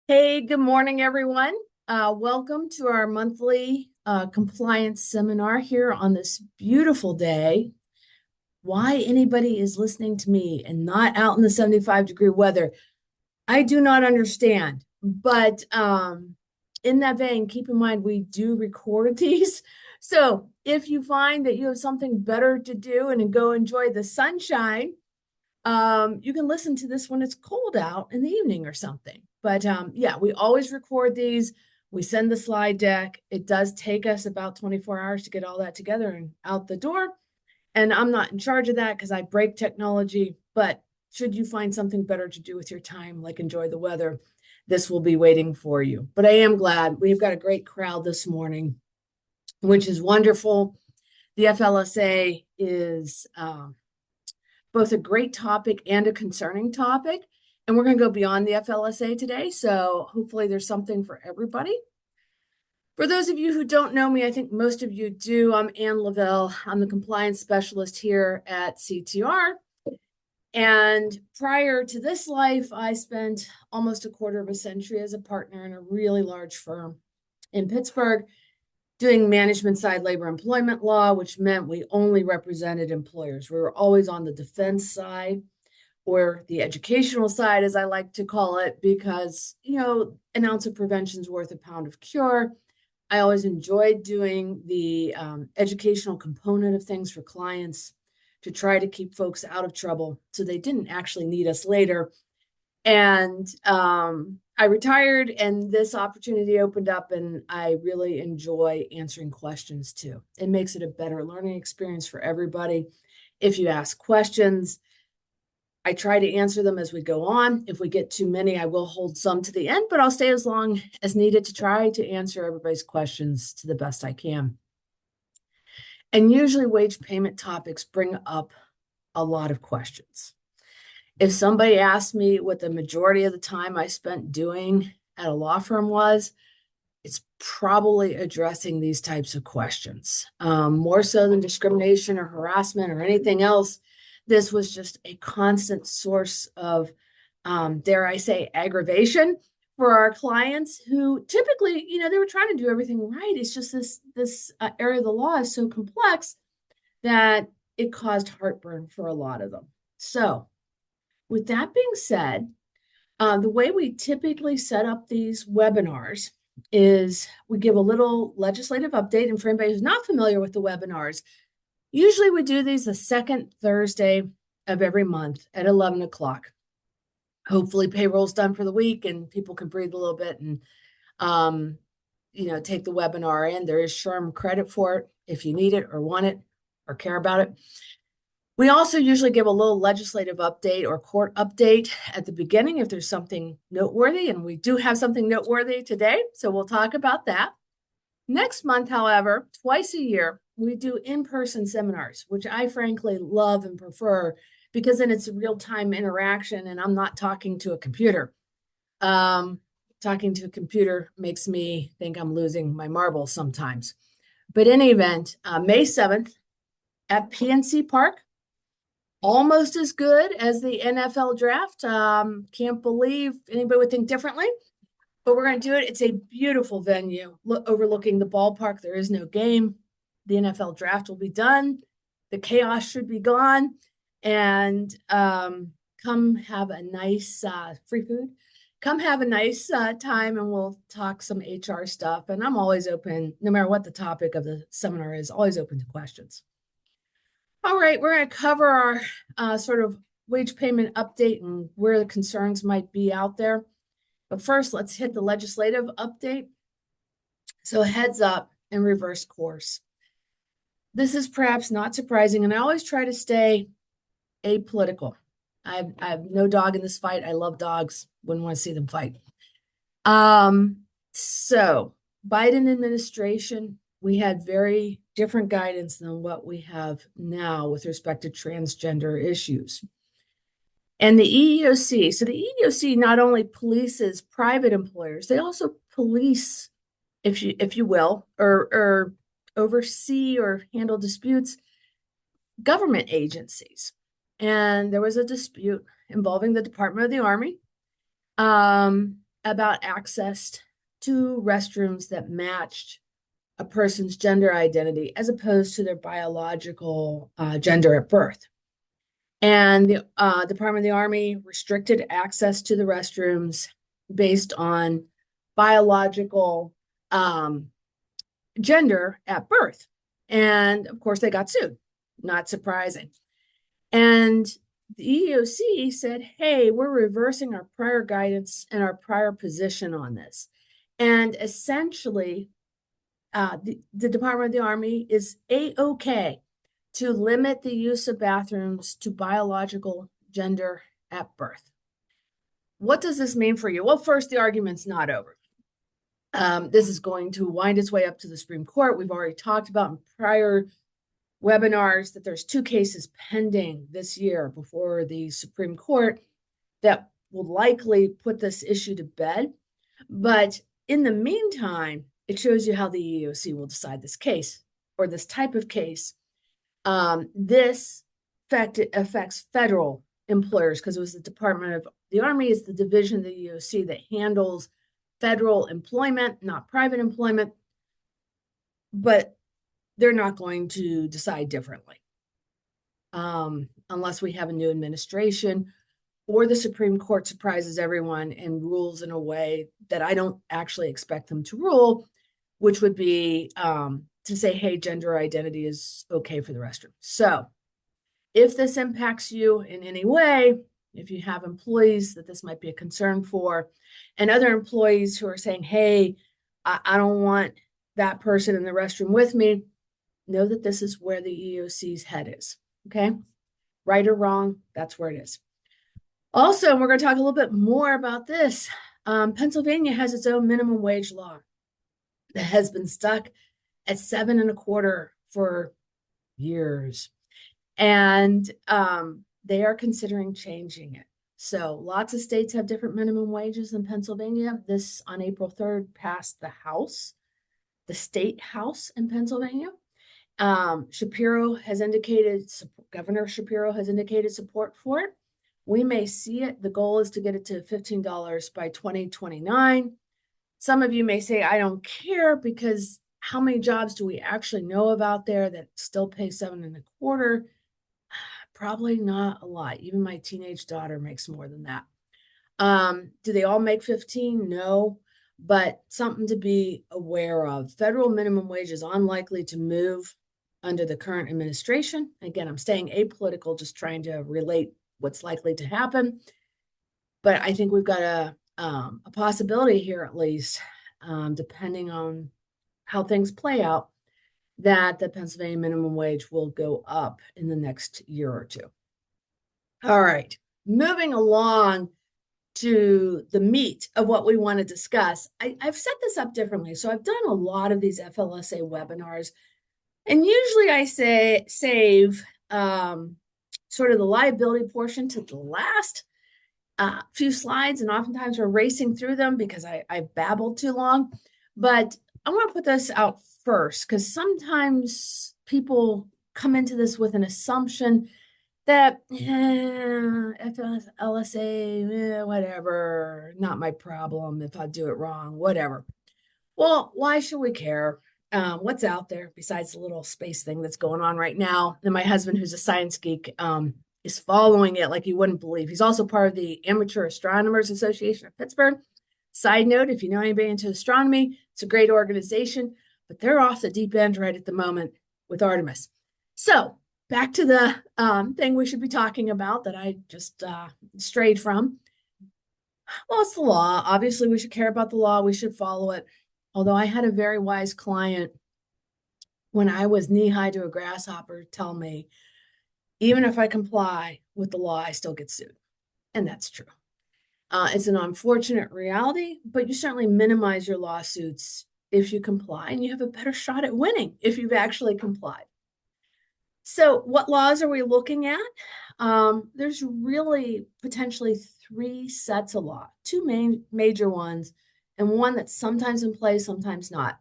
Hey, good morning, everyone. Welcome to our monthly compliance seminar here on this beautiful day. Why anybody is listening to me and not out in the 75-degree weather, I do not understand. But in that vein, keep in mind we do record these. So if you find that you have something better to do and go enjoy the sunshine, you can listen to this when it's cold out in the evening or something. But yeah, we always record these. We send the slide deck. It does take us about 24 hours to get all that together and out the door. And I'm not in charge of that because I break technology. But should you find something better to do with your time, like enjoy the weather, this will be waiting for you. But I am glad we've got a great crowd this morning, which is wonderful. The FLSA is both a great topic and a concerning topic. And we're going to go beyond the FLSA today. So hopefully there's something for everybody. For those of you who don't know me, I think most of you do. I'm Ann Lavelle. I'm the compliance specialist here at CTR. And prior to this life, I spent almost a quarter of a century as a partner in a really large firm in Pittsburgh doing management side labor employment law, which meant we only represented employers. We were always on the defense side or the educational side, as I like to call it, because, an ounce of prevention is worth a pound of cure. I always enjoyed doing the educational component of things for clients to try to keep folks out of trouble so they didn't actually need us later. And I retired, and this opportunity opened up, and I really enjoy answering questions too. It makes it a better learning experience for everybody. If you ask questions, I try to answer them as we go on. If we get too many, I will hold some to the end, but I'll stay as long as needed to try to answer everybody's questions to the best I can. And usually wage payment topics bring up a lot of questions. If somebody asked me what the majority of the time I spent doing at a law firm was, it's probably addressing these types of questions. More so than discrimination or harassment or anything else, this was just a constant source of, dare I say, aggravation for our clients who typically, they were trying to do everything right. It's just this area of the law is so complex that it caused heartburn for a lot of them. So, with that being said, the way we typically set up these webinars is we give a little legislative update. And for anybody who's not familiar with the webinars, usually we do these the second Thursday of every month at 11 o'clock. Hopefully payroll's done for the week and people can breathe a little bit and, take the webinar in. There is SHRM credit for it if you need it or want it or care about it. We also usually give a little legislative update or court update at the beginning if there's something noteworthy, and we do have something noteworthy today, so we'll talk about that. Next month, however, twice a year, we do in-person seminars, which I frankly love and prefer because then it's a real-time interaction and I'm not talking to a computer. Talking to a computer makes me think I'm losing my marbles sometimes. But in any event, May 7th at PNC Park, almost as good as the NFL draft. Can't believe anybody would think differently, but we're going to do it. It's a beautiful venue overlooking the ballpark. There is no game. The NFL draft will be done. The chaos should be gone. And come have a nice free food. Come have a nice time and we'll talk some HR stuff. And I'm always open, no matter what the topic of the seminar is, always open to questions. All right, we're going to cover our sort of wage payment update and where the concerns might be out there. But first, let's hit the legislative update. So heads up and reverse course. This is perhaps not surprising, and I always try to stay apolitical. I have no dog in this fight. I love dogs. Wouldn't want to see them fight. So Biden administration, we had very different guidance than what we have now with respect to transgender issues. And the EEOC, so the EEOC not only polices private employers, they also police, if you will, or oversee or handle disputes, government agencies. And there was a dispute involving the Department of the Army. about access to restrooms that matched a person's gender identity as opposed to their biological gender at birth. And the Department of the Army restricted access to the restrooms based on biological gender at birth. And of course, they got sued. Not surprising. And the EEOC said, hey, we're reversing our prior guidance and our prior position on this. And essentially, the Department of the Army is A-OK to limit the use of bathrooms to biological gender at birth. What does this mean for you? Well, first, the argument's not over. This is going to wind its way up to the Supreme Court. We've already talked about in prior webinars that there's 2 cases pending this year before the Supreme Court that will likely put this issue to bed. But in the meantime, it shows you how the EEOC will decide this case or this type of case. This affects federal employers because it was the Department of the Army is the division of the EEOC that handles federal employment, not private employment. But they're not going to decide differently unless we have a new administration or the Supreme Court surprises everyone and rules in a way that I don't actually expect them to rule, which would be to say, hey, gender identity is okay for the restroom. So if this impacts you in any way, if you have employees that this might be a concern for, and other employees who are saying, hey, I don't want that person in the restroom with me, know that this is where the EEOC's head is, okay? Right or wrong, that's where it is. Also, we're going to talk a little bit more about this. Pennsylvania has its own minimum wage law that has been stuck at 7.25 for years. And they are considering changing it. So lots of states have different minimum wages than Pennsylvania. This on April 3rd passed the House, the state House in Pennsylvania. Shapiro has indicated, Governor Shapiro has indicated support for it. We may see it. The goal is to get it to $15 by 2029. Some of you may say, I don't care because how many jobs do we actually know about there that still pay 7.25? Probably not a lot. Even my teenage daughter makes more than that. Do they all make 15? No, but something to be aware of. Federal minimum wage is unlikely to move under the current administration. Again, I'm staying apolitical, just trying to relate what's likely to happen. But I think we've got a possibility here, at least, depending on how things play out, that the Pennsylvania minimum wage will go up in the next year or two. All right, moving along to the meat of what we want to discuss. I've set this up differently. So I've done a lot of these FLSA webinars, and usually I save sort of the liability portion to the last few slides, and oftentimes we're racing through them because I've babbled too long. But I want to put this out first because sometimes people come into this with an assumption that FLSA, whatever, not my problem if I do it wrong, whatever. Well, why should we care? What's out there besides the little space thing that's going on right now? And my husband, who's a science geek, is following it like you wouldn't believe. He's also part of the Amateur Astronomers Association of Pittsburgh. Side note, if you know anybody into astronomy, it's a great organization, but they're off the deep end right at the moment with Artemis. So back to the thing we should be talking about that I just strayed from. Well, it's the law. Obviously, we should care about the law. We should follow it. Although I had a very wise client when I was knee-high to a grasshopper tell me, even if I comply with the law, I still get sued. And that's true. It's an unfortunate reality, but you certainly minimize your lawsuits if you comply, and you have a better shot at winning if you've actually complied. So what laws are we looking at? There's really potentially 3 sets of law, 2 major ones, and one that's sometimes in play, sometimes not.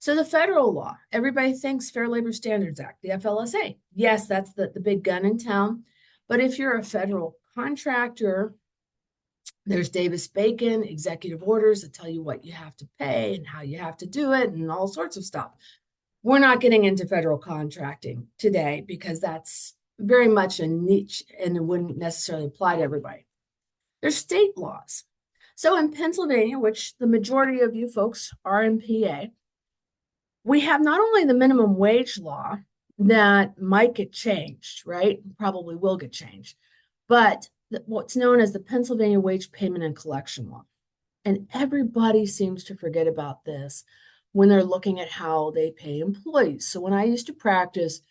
So the federal law, everybody thinks Fair Labor Standards Act, the FLSA. Yes, that's the big gun in town. But if you're a federal contractor, There's Davis-Bacon executive orders that tell you what you have to pay and how you have to do it and all sorts of stuff. We're not getting into federal contracting today because that's very much a niche and it wouldn't necessarily apply to everybody. There's state laws. So in Pennsylvania, which the majority of you folks are in PA, we have not only the minimum wage law that might get changed, right? Probably will get changed, but what's known as the Pennsylvania Wage Payment and Collection Law. And everybody seems to forget about this when they're looking at how they pay employees. So when I used to practice,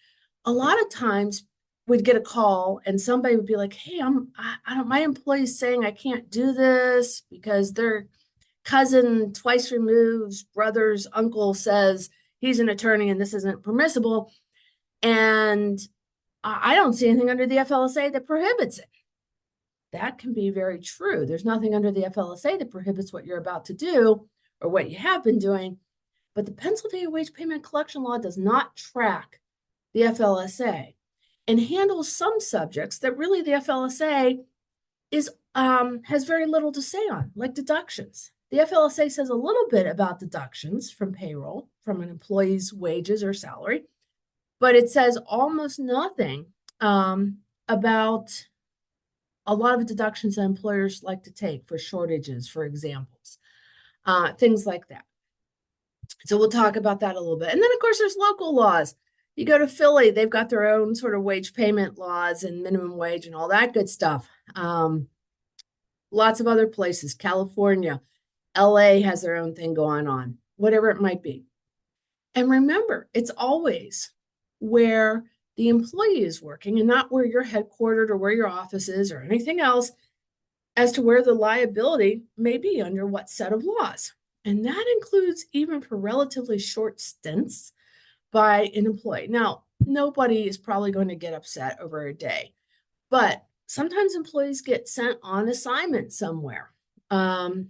a lot of times we'd get a call and somebody would be like, "Hey, I don't, my employee's saying I can't do this because their cousin twice removed, brother's uncle says he's an attorney and this isn't permissible. And I don't see anything under the FLSA that prohibits it." That can be very true. There's nothing under the FLSA that prohibits what you're about to do or what you have been doing. But the Pennsylvania Wage Payment Collection Law does not track the FLSA and handles some subjects that really the FLSA has very little to say on, like deductions. The FLSA says a little bit about deductions from payroll, from an employee's wages or salary, but it says almost nothing about a lot of deductions that employers like to take for shortages, for examples, things like that. So we'll talk about that a little bit. And then, of course, there's local laws. You go to Philly, they've got their own sort of wage payment laws and minimum wage and all that good stuff. Lots of other places, California, LA has their own thing going on, whatever it might be. And remember, it's always where the employee is working and not where you're headquartered or where your office is or anything else as to where the liability may be under what set of laws. And that includes even for relatively short stints by an employee. Now, nobody is probably going to get upset over a day, but sometimes employees get sent on assignment somewhere. All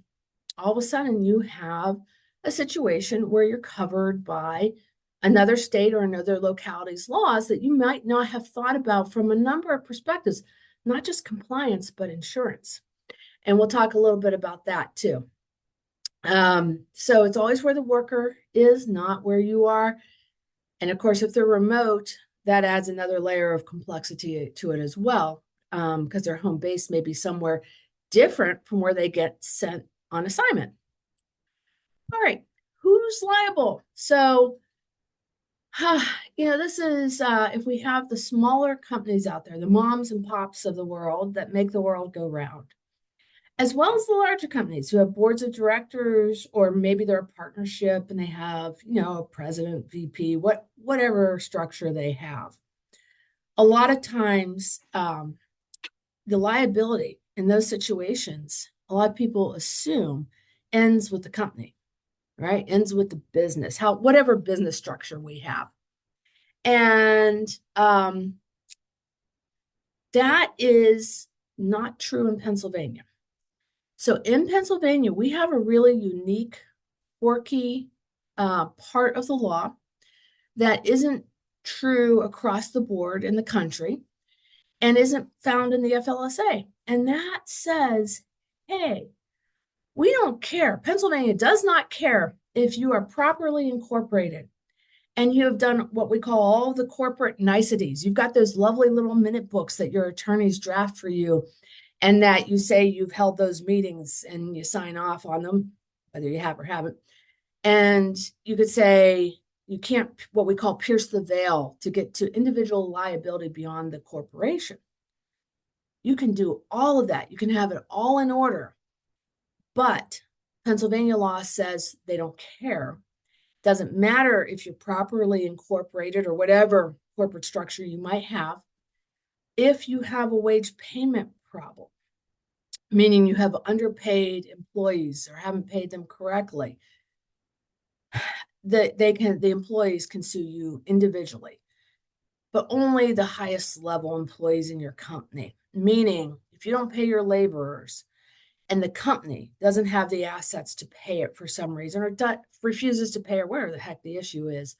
of a sudden, you have a situation where you're covered by another state or another locality's laws that you might not have thought about from a number of perspectives, not just compliance, but insurance. And we'll talk a little bit about that too. So it's always where the worker is, not where you are. And of course, if they're remote, that adds another layer of complexity to it as well, because their home base may be somewhere different from where they get sent on assignment. All right, who's liable? So, this is if we have the smaller companies out there, the moms and pops of the world that make the world go round, as well as the larger companies who have boards of directors, or maybe they're a partnership and they have, a president, VP, whatever structure they have. A lot of times, the liability in those situations, a lot of people assume ends with the company, right? Ends with the business, whatever business structure we have. And that is not true in Pennsylvania. So in Pennsylvania, we have a really unique, quirky part of the law that isn't true across the board in the country and isn't found in the FLSA. And that says, hey, we don't care. Pennsylvania does not care if you are properly incorporated and you have done what we call all the corporate niceties. You've got those lovely little minute books that your attorneys draft for you and that you say you've held those meetings and you sign off on them, whether you have or haven't. And you could say you can't, what we call pierce the veil to get to individual liability beyond the corporation. You can do all of that. You can have it all in order. But Pennsylvania law says they don't care. Doesn't matter if you're properly incorporated or whatever corporate structure you might have. If you have a wage payment problem, meaning you have underpaid employees or haven't paid them correctly, the employees can sue you individually, but only the highest level employees in your company. Meaning, if you don't pay your laborers and the company doesn't have the assets to pay it for some reason or refuses to pay or whatever the heck the issue is,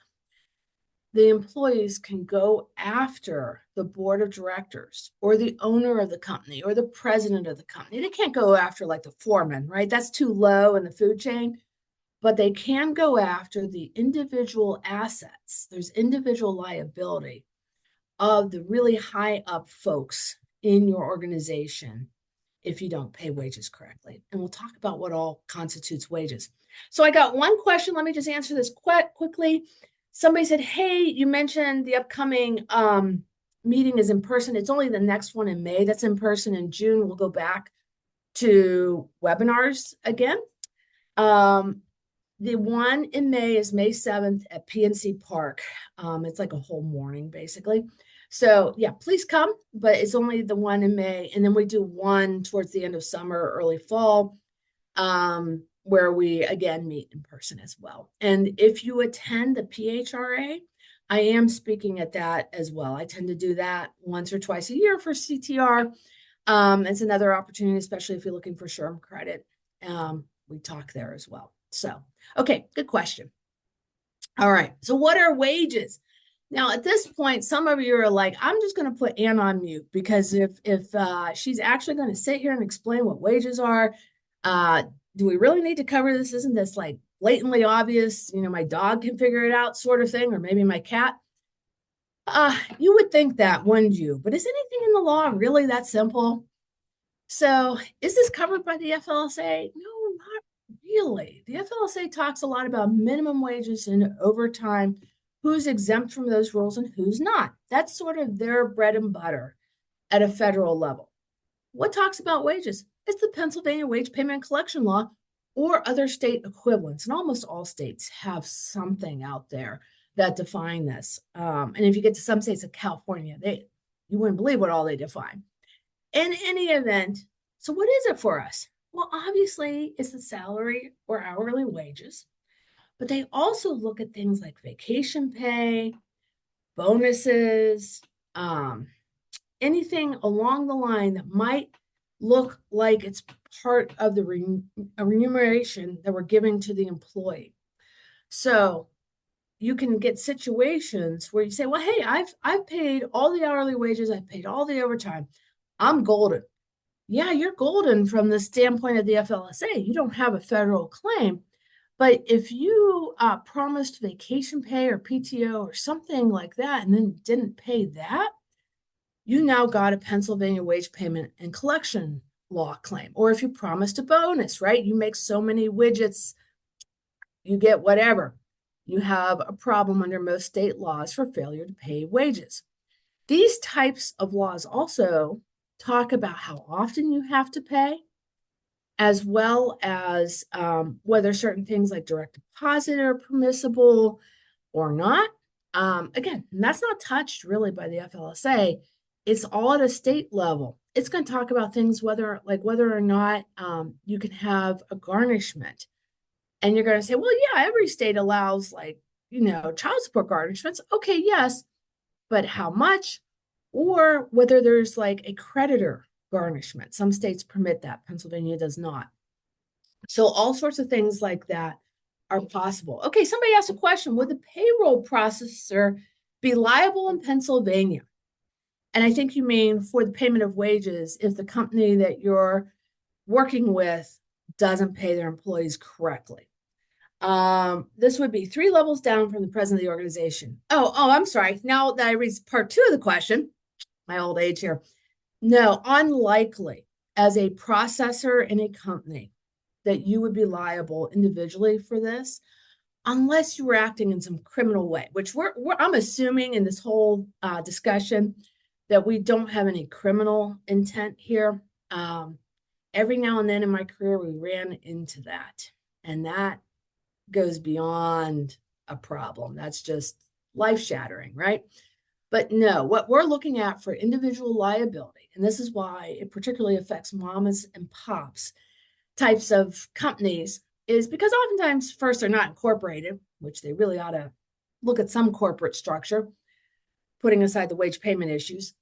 the employees can go after the board of directors or the owner of the company or the president of the company. They can't go after like the foreman, right? That's too low in the food chain, but they can go after the individual assets. There's individual liability of the really high up folks in your organization if you don't pay wages correctly. And we'll talk about what all constitutes wages. So I got one question. Let me just answer this quickly. Somebody said, hey, you mentioned the upcoming meeting is in person. It's only the next one in May. That's in person. In June, we'll go back to webinars again. The one in May is May 7th at PNC Park. It's like a whole morning, basically. So yeah, please come, but it's only the one in May. And then we do one towards the end of summer, early fall, where we again meet in person as well. And if you attend the PHRA, I am speaking at that as well. I tend to do that once or twice a year for CTR. It's another opportunity, especially if you're looking for SHRM credit. We talk there as well. So, okay, good question. All right, so what are wages? Now, at this point, some of you are like, I'm just going to put Ann on mute because if she's actually going to sit here and explain what wages are, do we really need to cover this? Isn't this like blatantly obvious? You know, my dog can figure it out sort of thing, or maybe my cat. You would think that, wouldn't you? But is anything in the law really that simple? So is this covered by the FLSA? No, not really. The FLSA talks a lot about minimum wages and overtime, who's exempt from those rules and who's not. That's sort of their bread and butter at a federal level. What talks about wages? It's the Pennsylvania Wage Payment and Collection Law or other state equivalents. And almost all states have something out there that define this. And if you get to some states like California, you wouldn't believe what all they define. In any event, so what is it for us? Well, obviously, it's the salary or hourly wages, but they also look at things like vacation pay, bonuses, anything along the line that might look like it's part of the remuneration that we're giving to the employee. So you can get situations where you say, well, hey, I've paid all the hourly wages, I've paid all the overtime. I'm golden. Yeah, you're golden from the standpoint of the FLSA. You don't have a federal claim. But if you promised vacation pay or PTO or something like that and then didn't pay that, you now got a Pennsylvania Wage Payment and Collection Law claim. Or if you promised a bonus, right? You make so many widgets, you get whatever. You have a problem under most state laws for failure to pay wages. These types of laws also talk about how often you have to pay, as well as whether certain things like direct deposit are permissible or not. Again, that's not touched really by the FLSA. It's all at a state level. It's going to talk about things whether or not you can have a garnishment. And you're going to say, well, yeah, every state allows child support garnishments. Okay, yes, but how much? Or whether there's like a creditor garnishment. Some states permit that. Pennsylvania does not. So all sorts of things like that are possible. Okay, somebody asked a question. Would the payroll processor be liable in Pennsylvania? And I think you mean for the payment of wages if the company that you're working with doesn't pay their employees correctly. This would be 3 levels down from the president of the organization. Oh, I'm sorry. Now that I read part 2 of the question, my old age here. No, unlikely as a processor in a company that you would be liable individually for this, unless you were acting in some criminal way, which I'm assuming in this whole discussion that we don't have any criminal intent here. Every now and then in my career, we ran into that, and that goes beyond a problem. That's just life-shattering, right? But no, what we're looking at for individual liability, and this is why it particularly affects mamas and pops types of companies, is because oftentimes, first, they're not incorporated, which they really ought to look at some corporate structure, putting aside the wage payment issues.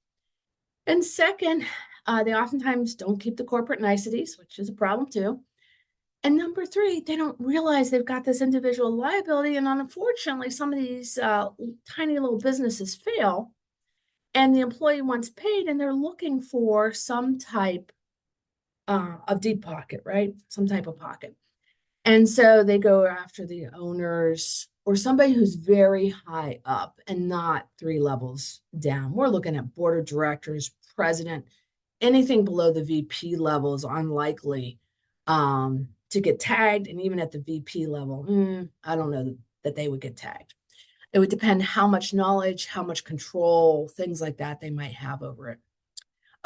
And second, they oftentimes don't keep the corporate niceties, which is a problem too. And number three, they don't realize they've got this individual liability. And unfortunately, some of these tiny little businesses fail and the employee wants paid and they're looking for some type of deep pocket, right? Some type of pocket. And so they go after the owners or somebody who's very high up and not three levels down. We're looking at board of directors, president, anything below the VP level is unlikely to get tagged. And even at the VP level, I don't know that they would get tagged. It would depend how much knowledge, how much control, things like that they might have over it.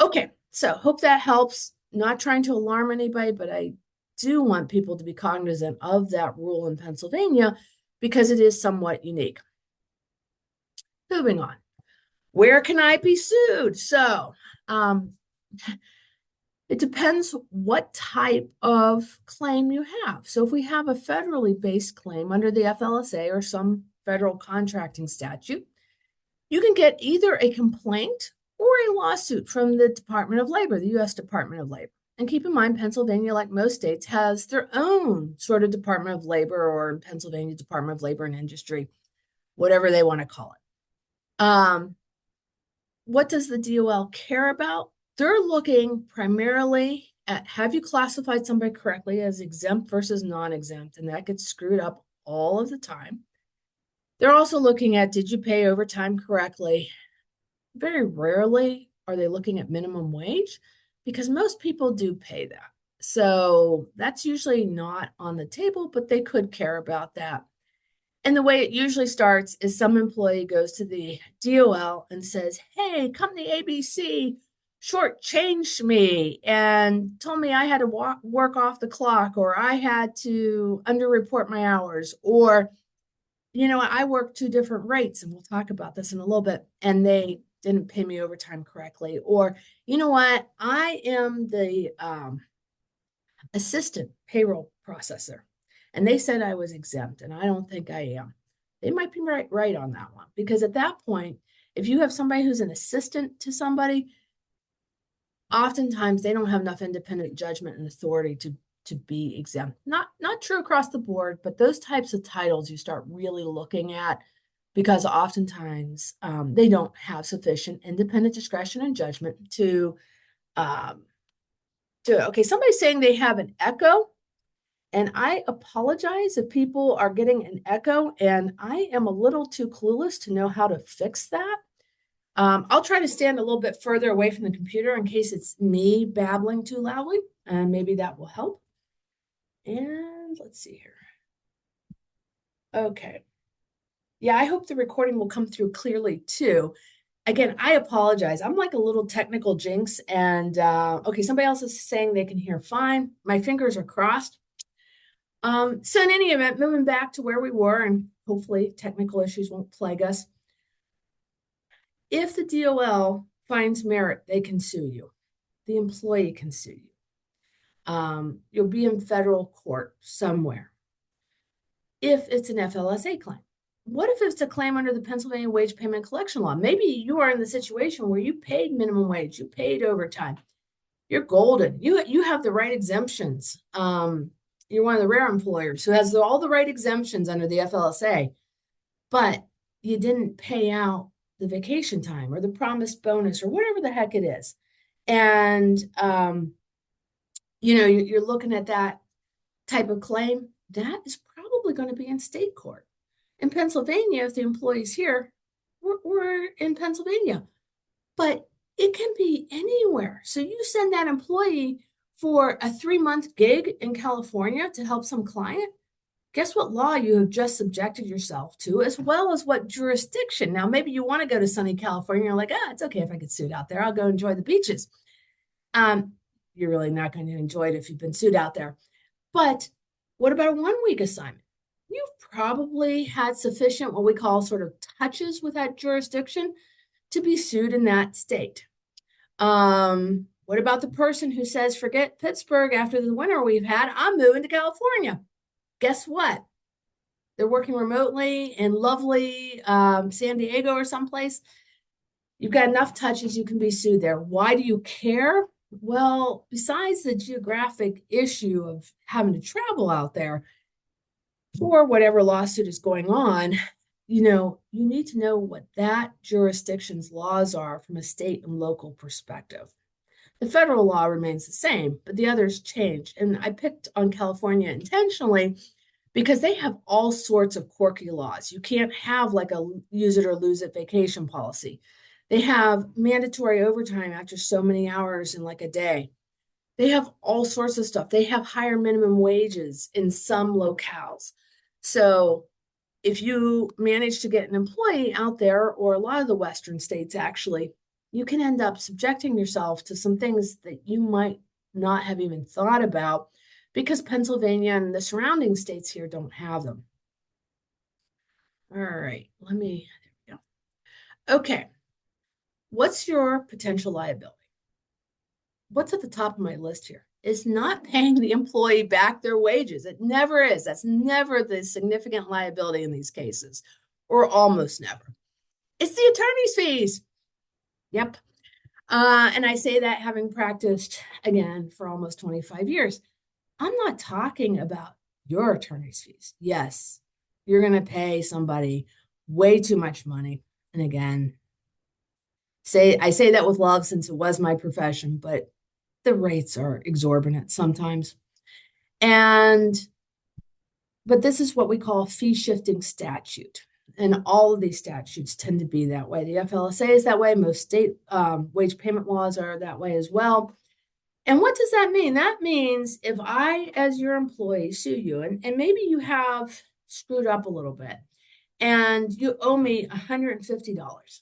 Okay, so hope that helps. Not trying to alarm anybody, but I do want people to be cognizant of that rule in Pennsylvania because it is somewhat unique. Moving on. Where can I be sued? So it depends what type of claim you have. So if we have a federally based claim under the FLSA or some federal contracting statute, you can get either a complaint or a lawsuit from the Department of Labor, the U.S. Department of Labor. And keep in mind, Pennsylvania, like most states, has their own sort of Department of Labor or Pennsylvania Department of Labor and Industry, whatever they want to call it. What does the DOL care about? They're looking primarily at, have you classified somebody correctly as exempt versus non-exempt? And that gets screwed up all of the time. They're also looking at, did you pay overtime correctly? Very rarely are they looking at minimum wage because most people do pay that. So that's usually not on the table, but they could care about that. And the way it usually starts is some employee goes to the DOL and says, hey, company ABC shortchanged me and told me I had to work off the clock, or I had to underreport my hours, or, I work two different rates, and we'll talk about this in a little bit, and they didn't pay me overtime correctly. Or, you know what, I am the assistant payroll processor, and they said I was exempt, and I don't think I am. They might be right on that one, because at that point, if you have somebody who's an assistant to somebody, oftentimes they don't have enough independent judgment and authority to be exempt. Not true across the board, but those types of titles you start really looking at, because oftentimes they don't have sufficient independent discretion and judgment to do it. Okay, somebody's saying they have an echo, and I apologize if people are getting an echo, and I am a little too clueless to know how to fix that. I'll try to stand a little bit further away from the computer in case it's me babbling too loudly, and maybe that will help. And let's see here. Okay. Yeah, I hope the recording will come through clearly too. Again, I apologize. I'm like a little technical jinx, and okay, somebody else is saying they can hear fine. My fingers are crossed. So in any event, moving back to where we were, and hopefully technical issues won't plague us. If the DOL finds merit, they can sue you. The employee can sue you. You'll be in federal court somewhere if it's an FLSA claim. What if it's a claim under the Pennsylvania Wage Payment Collection Law? Maybe you are in the situation where you paid minimum wage, you paid overtime. You're golden. You have the right exemptions. You're one of the rare employers who has all the right exemptions under the FLSA, but you didn't pay out the vacation time or the promised bonus or whatever the heck it is. And, you're looking at that type of claim. That is probably going to be in state court. In Pennsylvania, if the employee's here, we're in Pennsylvania, but it can be anywhere. So you send that employee for a 3-month gig in California to help some client. Guess what law you have just subjected yourself to, as well as what jurisdiction. Now, maybe you want to go to sunny California. You're like, it's okay if I get sued out there. I'll go enjoy the beaches. You're really not going to enjoy it if you've been sued out there. But what about a 1-week assignment? You've probably had sufficient what we call sort of touches with that jurisdiction to be sued in that state. What about the person who says, forget Pittsburgh after the winter we've had, I'm moving to California? Guess what? They're working remotely in lovely San Diego or someplace. You've got enough touches, you can be sued there. Why do you care? Well, besides the geographic issue of having to travel out there for whatever lawsuit is going on, you need to know what that jurisdiction's laws are from a state and local perspective. The federal law remains the same, but the others change. And I picked on California intentionally because they have all sorts of quirky laws. You can't have like a use it or lose it vacation policy. They have mandatory overtime after so many hours in like a day. They have all sorts of stuff. They have higher minimum wages in some locales. So if you manage to get an employee out there, or a lot of the Western states actually, you can end up subjecting yourself to some things that you might not have even thought about because Pennsylvania and the surrounding states here don't have them. All right, there we go. Okay, what's your potential liability? What's at the top of my list here? Is not paying the employee back their wages. It never is. That's never the significant liability in these cases, or almost never. It's the attorney's fees. Yep. And I say that having practiced again for almost 25 years. I'm not talking about your attorney's fees. Yes, you're going to pay somebody way too much money. And again, I say that with love since it was my profession, but the rates are exorbitant sometimes. But this is what we call a fee shifting statute. And all of these statutes tend to be that way. The FLSA is that way. Most state wage payment laws are that way as well. And what does that mean? That means if I, as your employee, sue you, and maybe you have screwed up a little bit, and you owe me $150.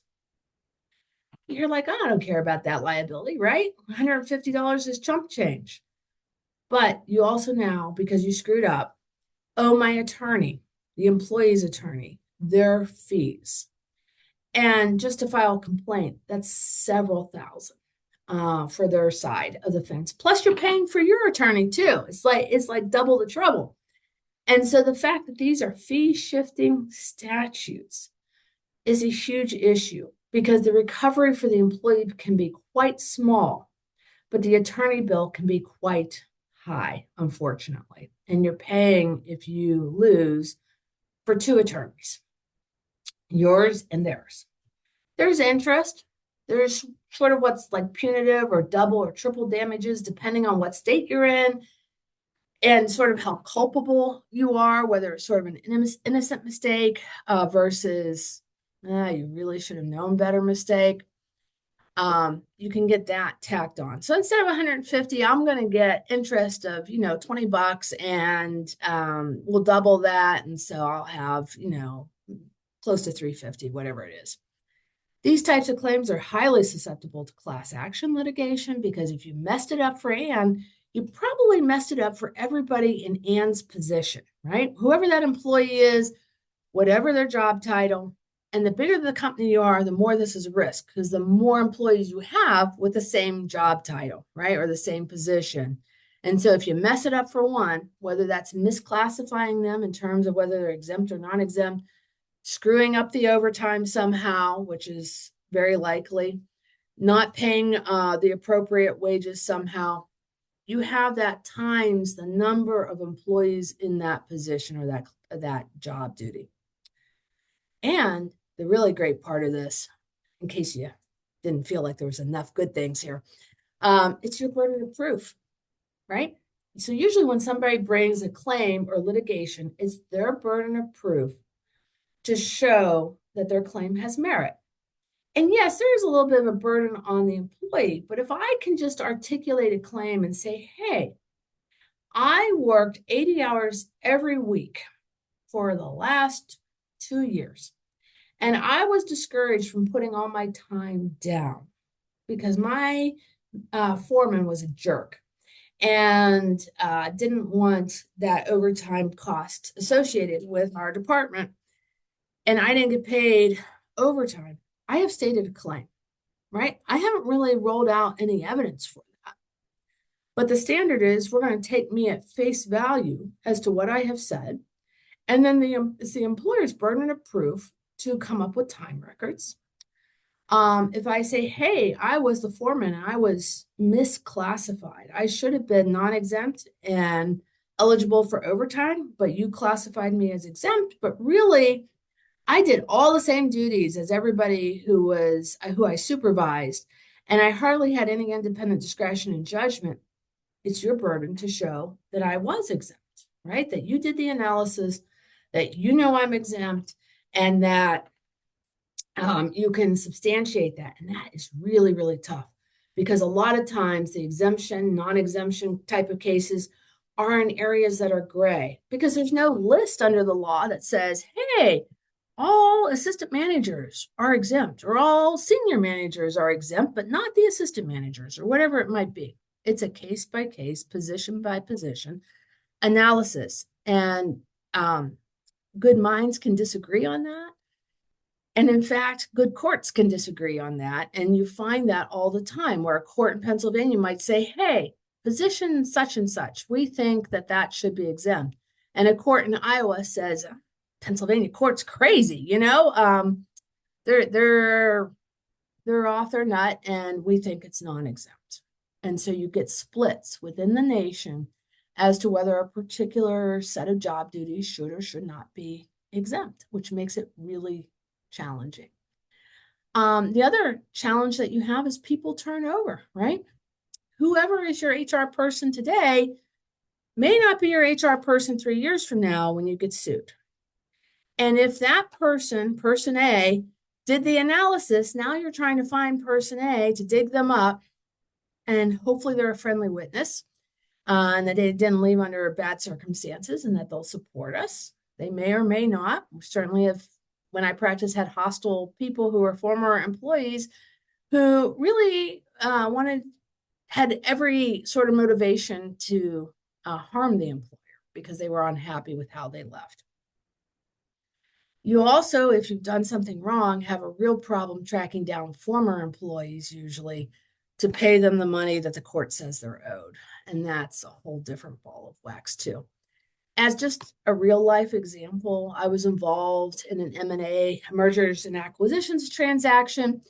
You're like, I don't care about that liability, right? $150 is chump change. But you also now, because you screwed up, owe my attorney, the employee's attorney, their fees. And just to file a complaint, that's several thousand for their side of the fence. Plus, you're paying for your attorney too. It's like double the trouble. And so the fact that these are fee shifting statutes is a huge issue because the recovery for the employee can be quite small, but the attorney bill can be quite high, unfortunately. And you're paying, if you lose, for two attorneys, yours and theirs. There's interest. There's sort of what's like punitive or double or triple damages, depending on what state you're in and sort of how culpable you are, whether it's sort of an innocent mistake versus you really should have known better mistake. You can get that tacked on. So instead of 150, I'm going to get interest of, $20 and we'll double that. And so I'll have, close to 350, whatever it is. These types of claims are highly susceptible to class action litigation because if you messed it up for Anne, you probably messed it up for everybody in Anne's position, right? Whoever that employee is, whatever their job title, and the bigger the company you are, the more this is a risk because the more employees you have with the same job title, right? Or the same position. And so if you mess it up for one, whether that's misclassifying them in terms of whether they're exempt or non-exempt, screwing up the overtime somehow, which is very likely, not paying the appropriate wages somehow, you have that times the number of employees in that position or that job duty. And the really great part of this, in case you didn't feel like there was enough good things here, it's your burden of proof, right? So usually when somebody brings a claim or litigation, it's their burden of proof to show that their claim has merit. And yes, there is a little bit of a burden on the employee, but if I can just articulate a claim and say, hey, I worked 80 hours every week for the last 2 years, and I was discouraged from putting all my time down because my foreman was a jerk and didn't want that overtime cost associated with our department. And I didn't get paid overtime. I have stated a claim, right? I haven't really rolled out any evidence for that. But the standard is we're going to take me at face value as to what I have said. And then it's the employer's burden of proof to come up with time records, If I say, hey, I was the foreman and I was misclassified, I should have been non-exempt and eligible for overtime, but you classified me as exempt, but really I did all the same duties as everybody who I supervised, and I hardly had any independent discretion and judgment. It's your burden to show that I was exempt, right? That you did the analysis, that you know I'm exempt, and that you can substantiate that. And that is really, really tough because a lot of times the exemption, non-exemption type of cases are in areas that are gray because there's no list under the law that says, hey, all assistant managers are exempt or all senior managers are exempt, but not the assistant managers or whatever it might be. It's a case by case, position by position analysis. And good minds can disagree on that. And in fact, good courts can disagree on that. And you find that all the time where a court in Pennsylvania might say, hey, position such and such, we think that that should be exempt. And a court in Iowa says, Pennsylvania court's crazy, they're off their nut and we think it's non-exempt. And so you get splits within the nation as to whether a particular set of job duties should or should not be exempt, which makes it really challenging. The other challenge that you have is people turnover, right? Whoever is your HR person today may not be your HR person 3 years from now when you get sued. And if that person A, did the analysis, now you're trying to find person A to dig them up, and hopefully they're a friendly witness, and that they didn't leave under bad circumstances and that they'll support us. They may or may not. We certainly have, when I practiced, had hostile people who were former employees who really had every sort of motivation to harm the employer because they were unhappy with how they left. You also, if you've done something wrong, have a real problem tracking down former employees usually to pay them the money that the court says they're owed. And that's a whole different ball of wax too. As just a real life example, I was involved in an M&A, mergers and acquisitions transaction,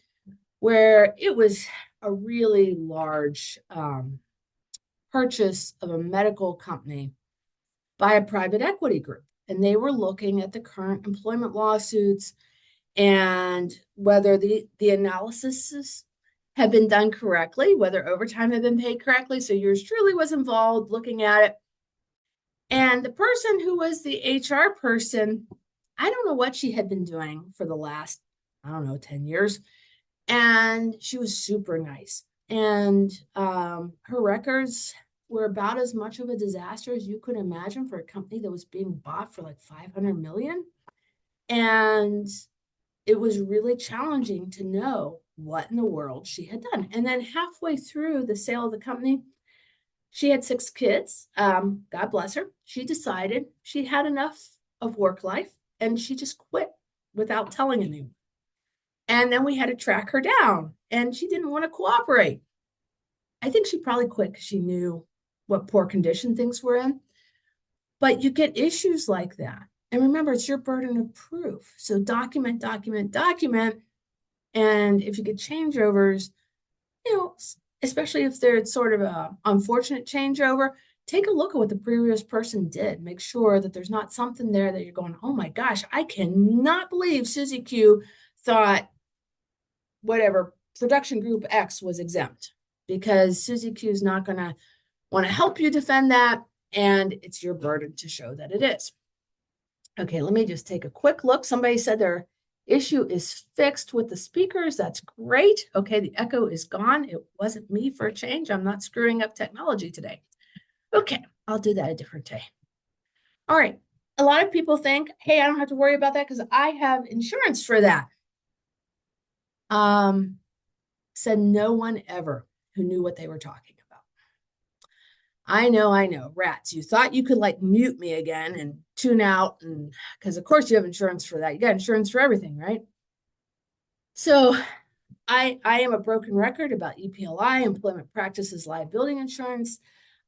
where it was a really large purchase of a medical company by a private equity group. And they were looking at the current employment lawsuits and whether the analysis had been done correctly, whether overtime had been paid correctly. So yours truly was involved looking at it. And the person who was the HR person, I don't know what she had been doing for the last, 10 years. And she was super nice. And her records were about as much of a disaster as you could imagine for a company that was being bought for like 500 million. And it was really challenging to know what in the world she had done. And then halfway through the sale of the company, she had 6 kids. God bless her. She decided she had enough of work life and she just quit without telling anyone. And then we had to track her down and she didn't want to cooperate. I think she probably quit because she knew what poor condition things were in. But you get issues like that. And remember, it's your burden of proof. So document, document, document. And if you get changeovers, especially if they're sort of an unfortunate changeover, take a look at what the previous person did. Make sure that there's not something there that you're going, oh my gosh, I cannot believe Susie Q thought whatever production group X was exempt, because Susie Q is not going to want to help you defend that. And it's your burden to show that it is. Okay, let me just take a quick look. Somebody said their issue is fixed with the speakers. That's great. Okay, the echo is gone. It wasn't me for a change. I'm not screwing up technology today. Okay, I'll do that a different day. All right, a lot of people think, hey, I don't have to worry about that because I have insurance for that. Said no one ever who knew what they were talking about. I know, rats. You thought you could like mute me again and tune out, and because of course you have insurance for that. You got insurance for everything, right? So I am a broken record about EPLI, Employment Practices Liability Insurance.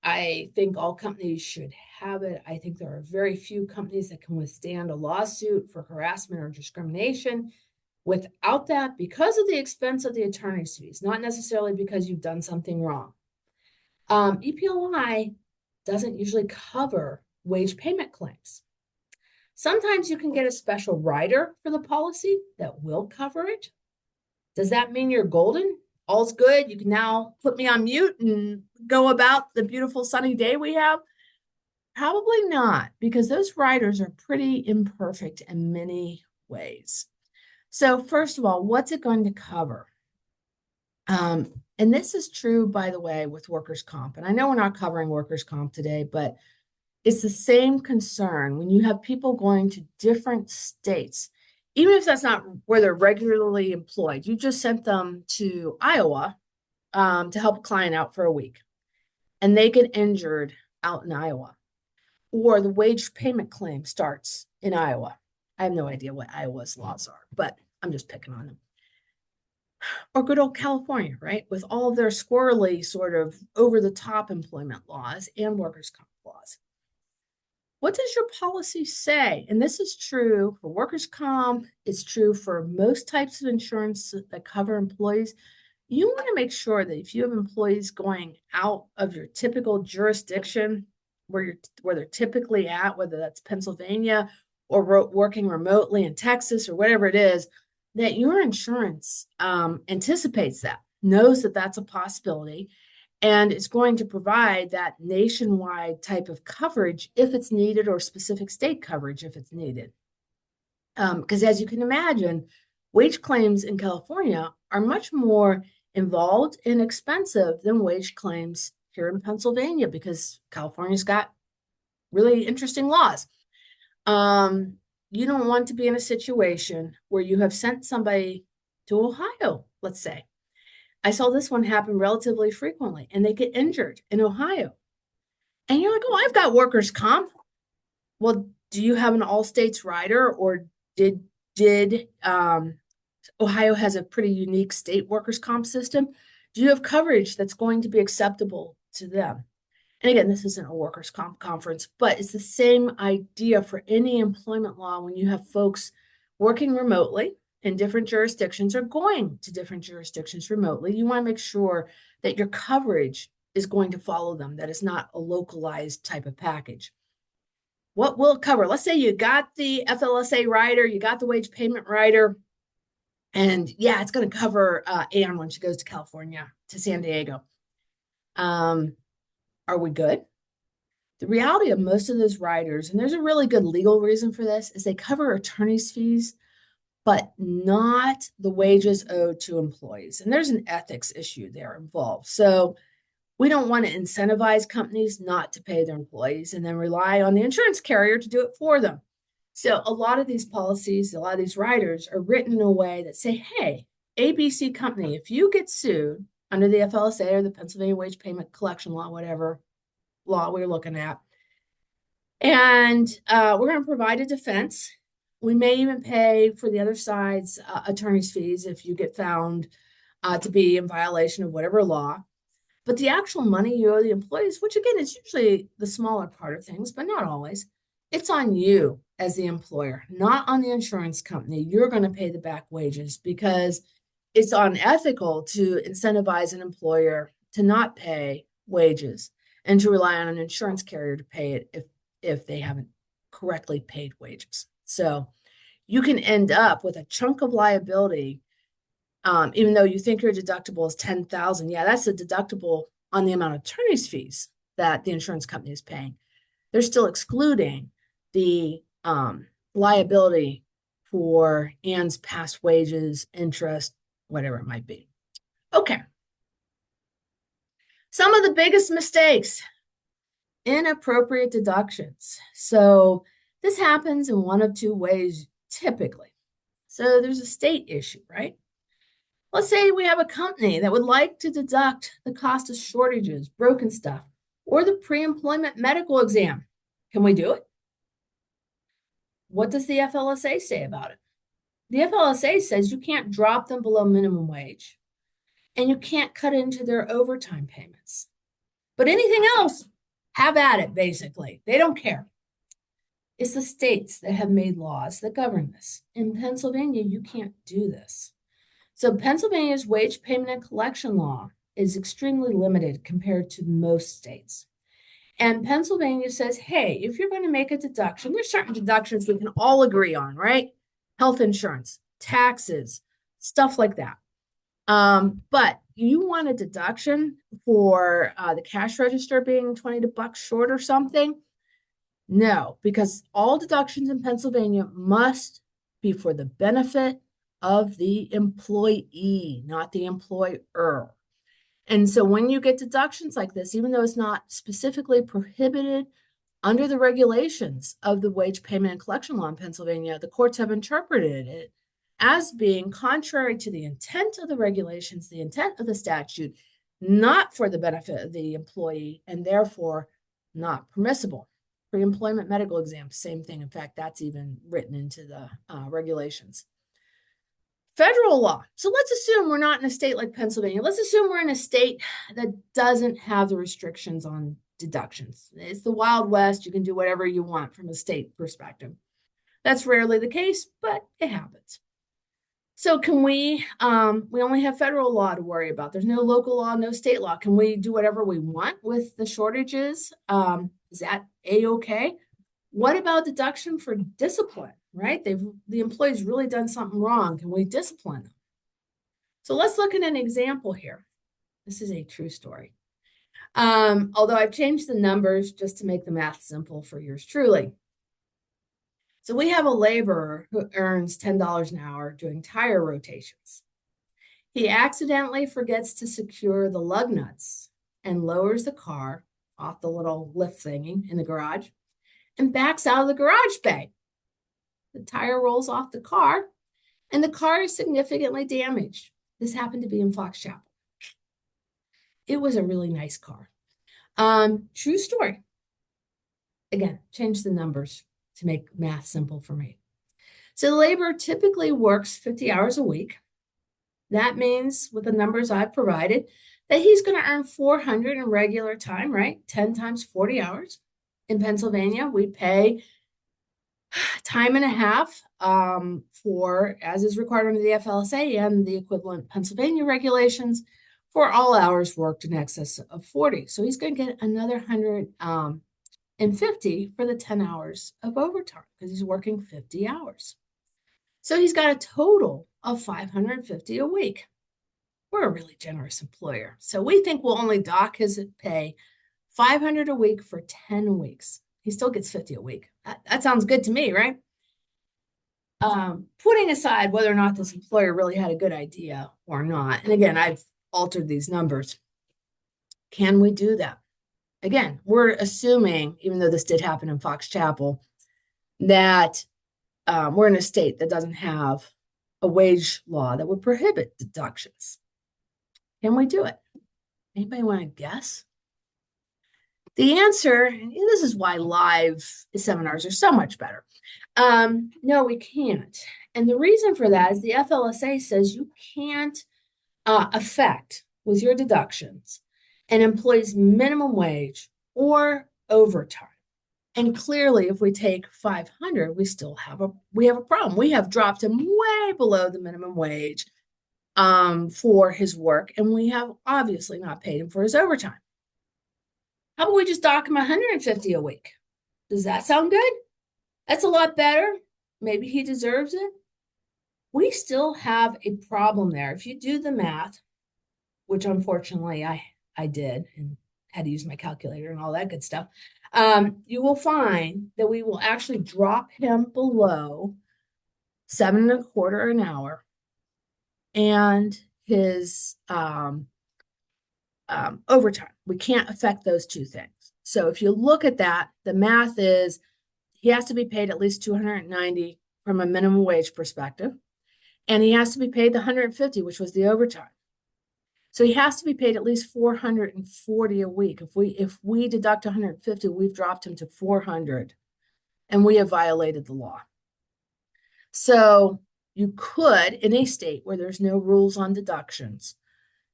I think all companies should have it. I think there are very few companies that can withstand a lawsuit for harassment or discrimination. Without that, because of the expense of the attorney's fees, not necessarily because you've done something wrong, EPLI doesn't usually cover wage payment claims. Sometimes you can get a special rider for the policy that will cover it. Does that mean you're golden? All's good. You can now put me on mute and go about the beautiful sunny day we have? Probably not, because those riders are pretty imperfect in many ways. So first of all, what's it going to cover? And this is true, by the way, with workers' comp. And I know we're not covering workers' comp today, but it's the same concern when you have people going to different states, even if that's not where they're regularly employed. You just sent them to Iowa to help a client out for a week, and they get injured out in Iowa, or the wage payment claim starts in Iowa. I have no idea what Iowa's laws are, but I'm just picking on them. Or good old California, right? With all of their squirrely sort of over the top employment laws and workers' comp laws. What does your policy say? And this is true for workers' comp, it's true for most types of insurance that cover employees. You want to make sure that if you have employees going out of your typical jurisdiction where they're typically at, whether that's Pennsylvania or working remotely in Texas or whatever it is, that your insurance anticipates that, knows that that's a possibility, and is going to provide that nationwide type of coverage if it's needed, or specific state coverage if it's needed. Because as you can imagine, wage claims in California are much more involved and expensive than wage claims here in Pennsylvania, because California's got really interesting laws. You don't want to be in a situation where you have sent somebody to Ohio, let's say. I saw this one happen relatively frequently, and they get injured in Ohio. And you're like, oh, I've got workers' comp. Well, do you have an all states rider, or did Ohio has a pretty unique state workers' comp system? Do you have coverage that's going to be acceptable to them? And again, this isn't a workers' comp conference, but it's the same idea for any employment law when you have folks working remotely in different jurisdictions or going to different jurisdictions remotely. You want to make sure that your coverage is going to follow them, that it's not a localized type of package. What will it cover? Let's say you got the FLSA rider, you got the wage payment rider, and yeah, it's going to cover Anne when she goes to California, to San Diego. Are we good? The reality of most of those riders, and there's a really good legal reason for this, is they cover attorney's fees, but not the wages owed to employees. And there's an ethics issue there involved. So we don't want to incentivize companies not to pay their employees and then rely on the insurance carrier to do it for them. So a lot of these policies, a lot of these riders are written in a way that say, hey, ABC company, if you get sued under the FLSA or the Pennsylvania Wage Payment Collection Law, whatever law we're looking at, and we're going to provide a defense. We may even pay for the other side's attorney's fees if you get found to be in violation of whatever law. But the actual money you owe the employees, which again is usually the smaller part of things, but not always, it's on you as the employer, not on the insurance company. You're going to pay the back wages, because it's unethical to incentivize an employer to not pay wages and to rely on an insurance carrier to pay it if they haven't correctly paid wages. So you can end up with a chunk of liability, even though you think your deductible is $10,000. Yeah, that's the deductible on the amount of attorney's fees that the insurance company is paying. They're still excluding the liability for Anne's past wages, interest, whatever it might be. Okay. Some of the biggest mistakes: inappropriate deductions. So this happens in one of two ways typically. So there's a state issue, right? Let's say we have a company that would like to deduct the cost of shortages, broken stuff, or the pre-employment medical exam. Can we do it? What does the FLSA say about it? The FLSA says you can't drop them below minimum wage, and you can't cut into their overtime payments. But anything else, have at it, basically. They don't care. It's the states that have made laws that govern this. In Pennsylvania, you can't do this. So Pennsylvania's wage payment and collection law is extremely limited compared to most states. And Pennsylvania says, hey, if you're going to make a deduction, there's certain deductions we can all agree on, right? Health insurance, taxes, stuff like that. But you want a deduction for the cash register being $20 short or something? No, because all deductions in Pennsylvania must be for the benefit of the employee, not the employer. And so when you get deductions like this, even though it's not specifically prohibited under the regulations of the wage payment and collection law in Pennsylvania, the courts have interpreted it as being contrary to the intent of the regulations, the intent of the statute, not for the benefit of the employee, and therefore not permissible. Pre-employment medical exams, same thing. In fact, that's even written into the regulations. Federal law. So let's assume we're not in a state like Pennsylvania. Let's assume we're in a state that doesn't have the restrictions on deductions. It's the Wild West. You can do whatever you want from a state perspective. That's rarely the case, but it happens. So can we only have federal law to worry about. There's no local law, no state law. Can we do whatever we want with the shortages? Is that a-okay? What about deduction for discipline, right? The employee's really done something wrong. Can we discipline them? So let's look at an example here. This is a true story. Although I've changed the numbers just to make the math simple for yours truly. So we have a laborer who earns $10 an hour doing tire rotations. He accidentally forgets to secure the lug nuts and lowers the car off the little lift thingy in the garage and backs out of the garage bay. The tire rolls off the car and the car is significantly damaged. This happened to be in Fox Chapel. It was a really nice car. True story. Again, change the numbers to make math simple for me. So the laborer typically works 50 hours a week. That means with the numbers I've provided that he's going to earn 400 in regular time, right? 10 times 40 hours. In Pennsylvania, we pay time and a half for, as is required under the FLSA and the equivalent Pennsylvania regulations, for all hours worked in excess of 40. So he's going to get another 150 for the 10 hours of overtime because he's working 50 hours. So he's got a total of 550 a week. We're a really generous employer. So we think we'll only dock his pay 500 a week for 10 weeks. He still gets 50 a week. That sounds good to me, right? Putting aside whether or not this employer really had a good idea or not, and again, I've altered these numbers. Can we do that? Again, we're assuming, even though this did happen in Fox Chapel, that we're in a state that doesn't have a wage law that would prohibit deductions. Can we do it? Anybody want to guess? The answer, and this is why live seminars are so much better. No, we can't. And the reason for that is the FLSA says you can't affect with your deductions an employee's minimum wage or overtime. And clearly, if we take 500, we still have a problem. We have dropped him way below the minimum wage for his work, and we have obviously not paid him for his overtime. How about we just dock him 150 a week? Does that sound good? That's a lot better. Maybe he deserves it. We still have a problem there. If you do the math, which unfortunately I did and had to use my calculator and all that good stuff, you will find that we will actually drop him below $7.25 an hour, and his overtime. We can't affect those two things. So if you look at that, the math is he has to be paid at least $290 from a minimum wage perspective, and he has to be paid the $150, which was the overtime. So he has to be paid at least $440 a week. If we deduct $150, we've dropped him to $400, and we have violated the law. So you could, in a state where there's no rules on deductions,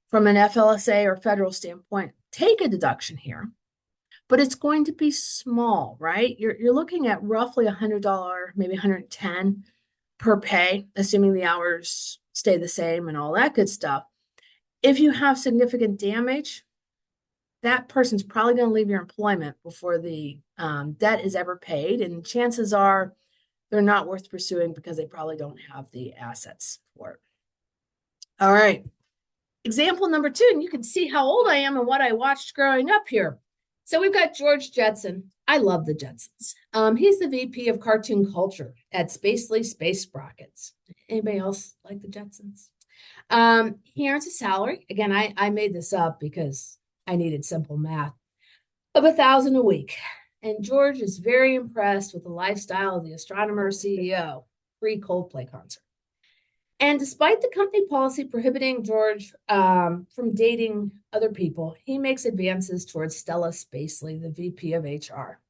from an FLSA or federal standpoint, take a deduction here. but it's going to be small, right? You're looking at roughly $100, maybe 110 per pay, assuming the hours stay the same and all that good stuff. If you have significant damage, that person's probably going to leave your employment before the debt is ever paid. And chances are they're not worth pursuing because they probably don't have the assets for it. All right. Example number 2, and you can see how old I am and what I watched growing up here. So we've got George Jetson. I love the Jetsons. He's the VP of cartoon culture at Spacely Space Sprockets. Anybody else like the Jetsons? He earns a salary. Again, I made this up because I needed simple math of $1,000 a week. And George is very impressed with the lifestyle of the astronomer CEO pre-Coldplay concert. And despite the company policy prohibiting George from dating other people, he makes advances towards Stella Spacely, the VP of HR,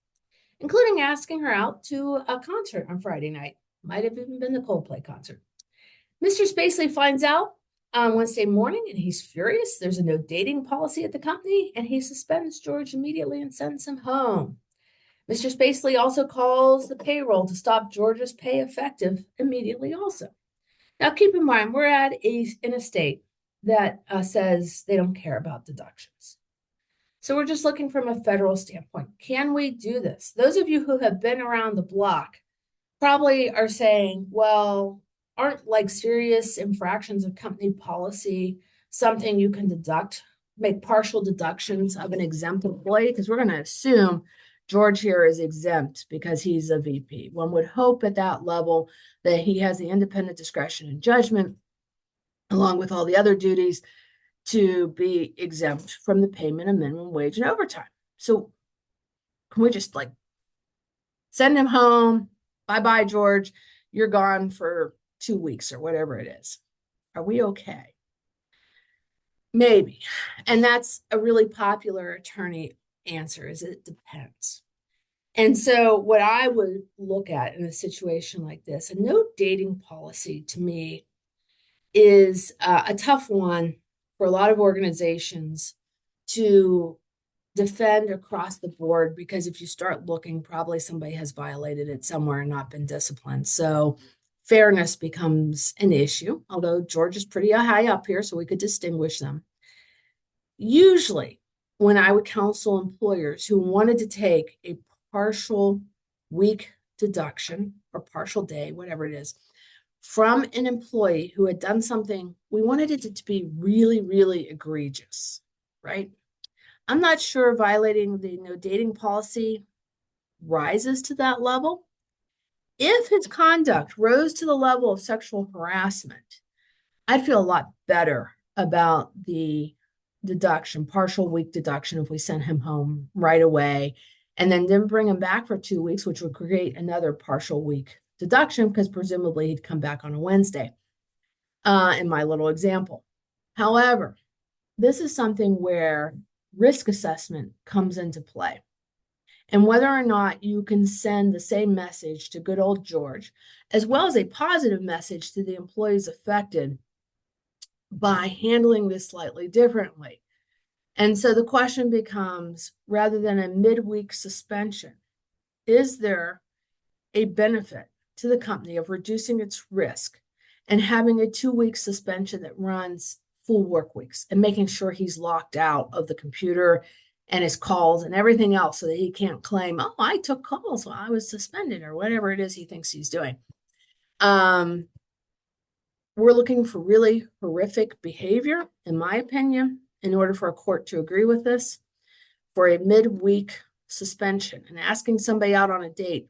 including asking her out to a concert on Friday night. Might have even been the Coldplay concert. Mr. Spacely finds out on Wednesday morning, and he's furious. There's a no dating policy at the company, and he suspends George immediately and sends him home. Mr. Spacely also calls the payroll to stop George's pay effective immediately also. Now, keep in mind, we're in a state that says they don't care about deductions. So we're just looking from a federal standpoint. Can we do this? Those of you who have been around the block probably are saying, well, aren't like serious infractions of company policy something you can deduct, make partial deductions of an exempt employee? Because we're going to assume George here is exempt because he's a VP. One would hope at that level that he has the independent discretion and judgment, along with all the other duties, to be exempt from the payment of minimum wage and overtime. So can we just like send him home? Bye-bye, George. You're gone for 2 weeks or whatever it is. Are we okay? Maybe. And that's a really popular attorney answer is it depends. And so what I would look at in a situation like this, a no dating policy to me is a tough one for a lot of organizations to defend across the board, because if you start looking, probably somebody has violated it somewhere and not been disciplined. So fairness becomes an issue, although George is pretty high up here, so we could distinguish them. Usually, when I would counsel employers who wanted to take a partial week deduction or partial day, whatever it is, from an employee who had done something, we wanted it to be really, really egregious, right? I'm not sure violating the no dating policy rises to that level. If his conduct rose to the level of sexual harassment, I'd feel a lot better about the deduction, partial week deduction, if we sent him home right away and then didn't bring him back for 2 weeks, which would create another partial week deduction because presumably he'd come back on a Wednesday in my little example. However, this is something where risk assessment comes into play. And whether or not you can send the same message to good old George, as well as a positive message to the employees affected by handling this slightly differently. And so the question becomes, rather than a midweek suspension, is there a benefit to the company of reducing its risk and having a 2-week suspension that runs full work weeks and making sure he's locked out of the computer and his calls and everything else so that he can't claim, oh, I took calls while I was suspended or whatever it is he thinks he's doing. We're looking for really horrific behavior, in my opinion, in order for a court to agree with this, for a midweek suspension. And asking somebody out on a date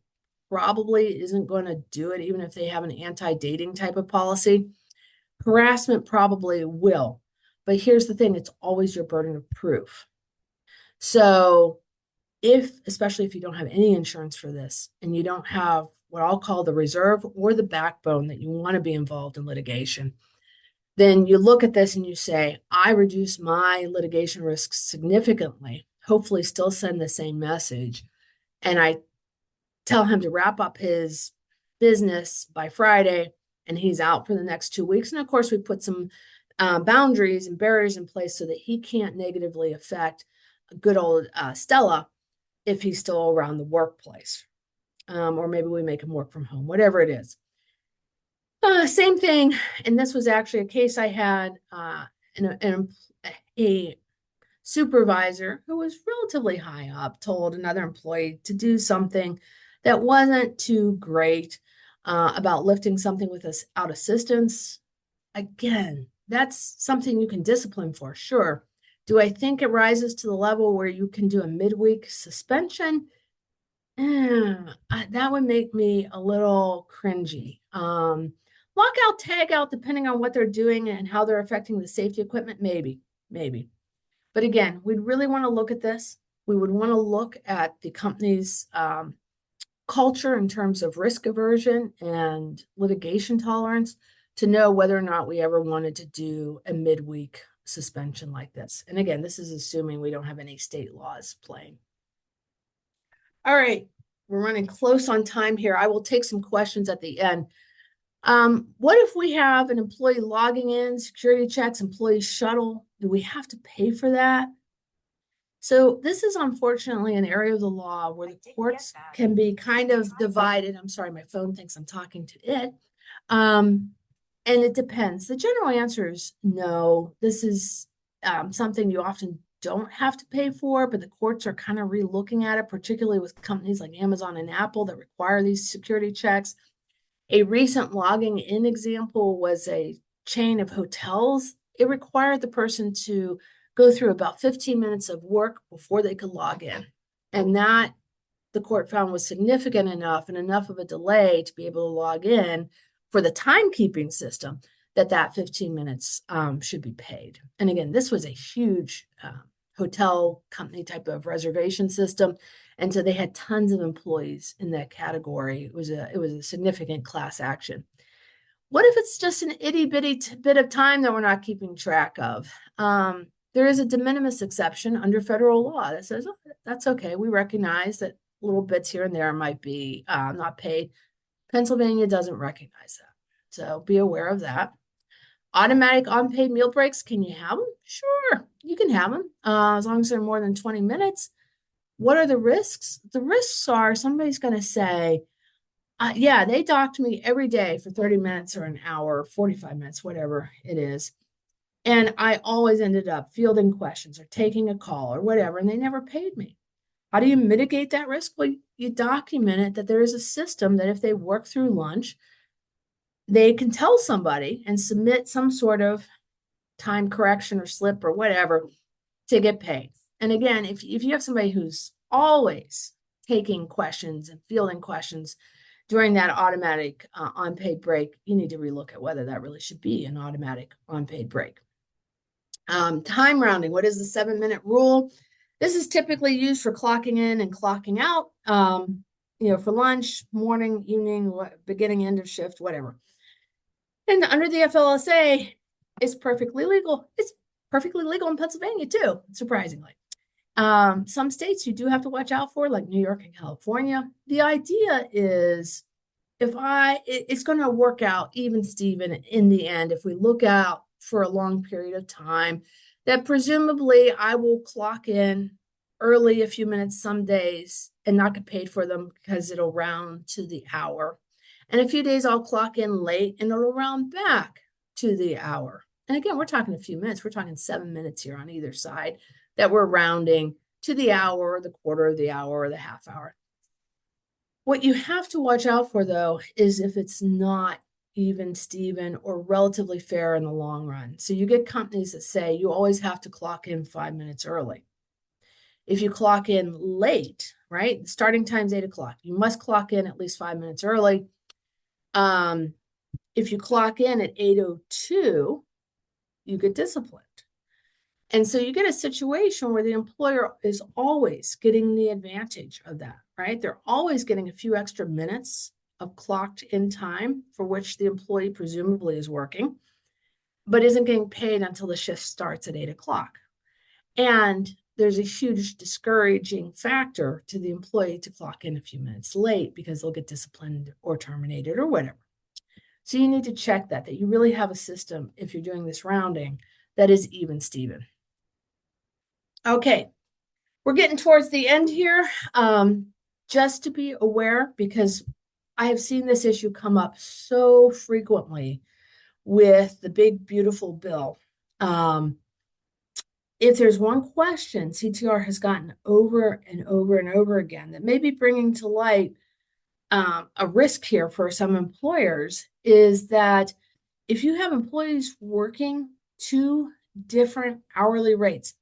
probably isn't going to do it, even if they have an anti-dating type of policy. Harassment probably will. But here's the thing, it's always your burden of proof. So especially if you don't have any insurance for this and you don't have what I'll call the reserve or the backbone that you want to be involved in litigation, then you look at this and you say, I reduce my litigation risks significantly, hopefully still send the same message. And I tell him to wrap up his business by Friday and he's out for the next 2 weeks. And of course, we put some boundaries and barriers in place so that he can't negatively affect good old Stella if he's still around the workplace. Or maybe we make him work from home, whatever it is. Same thing. And this was actually a case I had a supervisor who was relatively high up told another employee to do something that wasn't too great about lifting something without assistance. Again, that's something you can discipline for, sure. Do I think it rises to the level where you can do a midweek suspension? That would make me a little cringy. Lockout, tag out, depending on what they're doing and how they're affecting the safety equipment, maybe. But again, we'd really want to look at this. We would want to look at the company's culture in terms of risk aversion and litigation tolerance to know whether or not we ever wanted to do a midweek suspension like this. And again, this is assuming we don't have any state laws playing. All right, we're running close on time here. I will take some questions at the end. What if we have an employee logging in, security checks, employee shuttle? Do we have to pay for that? So this is unfortunately an area of the law where the courts can be kind of divided. I'm sorry, my phone thinks I'm talking to it. And it depends. The general answer is no. This is something you often don't have to pay for, but the courts are kind of re-looking at it, particularly with companies like Amazon and Apple that require these security checks. A recent logging in example was a chain of hotels. It required the person to go through about 15 minutes of work before they could log in. And that the court found was significant enough and enough of a delay to be able to log in for the timekeeping system that 15 minutes should be paid. And again, this was a huge hotel company type of reservation system. And so they had tons of employees in that category. It was a significant class action. What if it's just an itty bitty bit of time that we're not keeping track of? There is a de minimis exception under federal law that says, oh, that's okay. We recognize that little bits here and there might be not paid. Pennsylvania doesn't recognize that. So be aware of that. Automatic unpaid meal breaks, can you have them? Sure, you can have them as long as they're more than 20 minutes. What are the risks? The risks are somebody's going to say, yeah, they docked me every day for 30 minutes or an hour, 45 minutes, whatever it is. And I always ended up fielding questions or taking a call or whatever, and they never paid me. How do you mitigate that risk? Well, you document it that there is a system that if they work through lunch, they can tell somebody and submit some sort of time correction or slip or whatever to get paid. And again, if you have somebody who's always taking questions and fielding questions during that automatic unpaid break, you need to relook at whether that really should be an automatic unpaid break. Time rounding, what is the 7-minute rule? This is typically used for clocking in and clocking out, for lunch, morning, evening, beginning, end of shift, whatever. And under the FLSA, it's perfectly legal. It's perfectly legal in Pennsylvania too, surprisingly. Some states you do have to watch out for, like New York and California. The idea is it's going to work out even, Steven, in the end, if we look out for a long period of time, that presumably I will clock in early a few minutes some days and not get paid for them because it'll round to the hour. And a few days I'll clock in late and it'll round back to the hour. And again, we're talking a few minutes. We're talking 7 minutes here on either side that we're rounding to the hour, or the quarter of the hour, or the half hour. What you have to watch out for, though, is if it's not even, Steven, or relatively fair in the long run. So you get companies that say you always have to clock in 5 minutes early. If you clock in late, right? Starting time's 8 o'clock. You must clock in at least 5 minutes early. If you clock in at 8:02, you get disciplined. And so you get a situation where the employer is always getting the advantage of that, right? They're always getting a few extra minutes of clocked in time for which the employee presumably is working, but isn't getting paid until the shift starts at 8 o'clock. And there's a huge discouraging factor to the employee to clock in a few minutes late because they'll get disciplined or terminated or whatever. So you need to check that you really have a system, if you're doing this rounding, that is even, Steven. Okay, We're getting towards the end here. Just to be aware, because I have seen this issue come up so frequently with the big, beautiful bill. If there's one question CTR has gotten over and over and over again that may be bringing to light a risk here for some employers, is that if you have employees working two different hourly rates,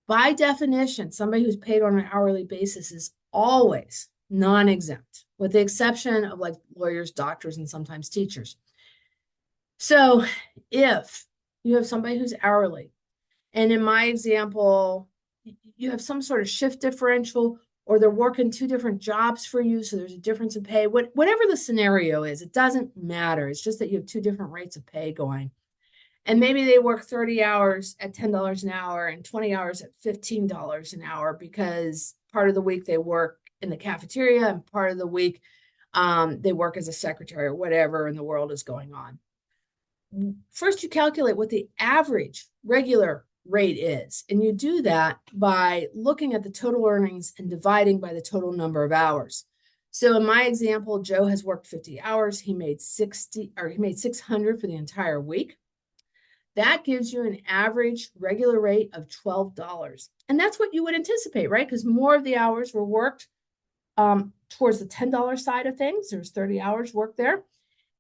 by definition, somebody who's paid on an hourly basis is always non-exempt, with the exception of like lawyers, doctors, and sometimes teachers. So if you have somebody who's hourly, and in my example, you have some sort of shift differential, or they're working two different jobs for you, so there's a difference in pay, whatever the scenario is, it doesn't matter. It's just that you have two different rates of pay going. And maybe they work 30 hours at $10 an hour and 20 hours at $15 an hour, because part of the week they work in the cafeteria and part of the week they work as a secretary or whatever in the world is going on. First, you calculate what the average regular rate is. And you do that by looking at the total earnings and dividing by the total number of hours. So in my example, Joe has worked 50 hours. He made 600 for the entire week. That gives you an average regular rate of $12. And that's what you would anticipate, right? Because more of the hours were worked towards the $10 side of things. There's 30 hours worked there.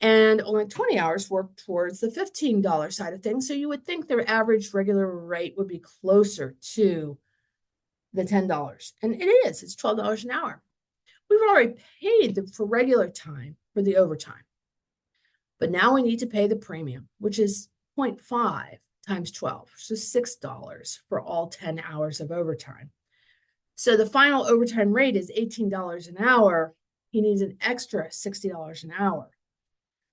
And only 20 hours worked towards the $15 side of things. So you would think their average regular rate would be closer to the $10. And it is, it's $12 an hour. We've already paid for regular time for the overtime. But now we need to pay the premium, which is 0.5 times 12, so $6 for all 10 hours of overtime. So the final overtime rate is $18 an hour. He needs an extra $60 an hour.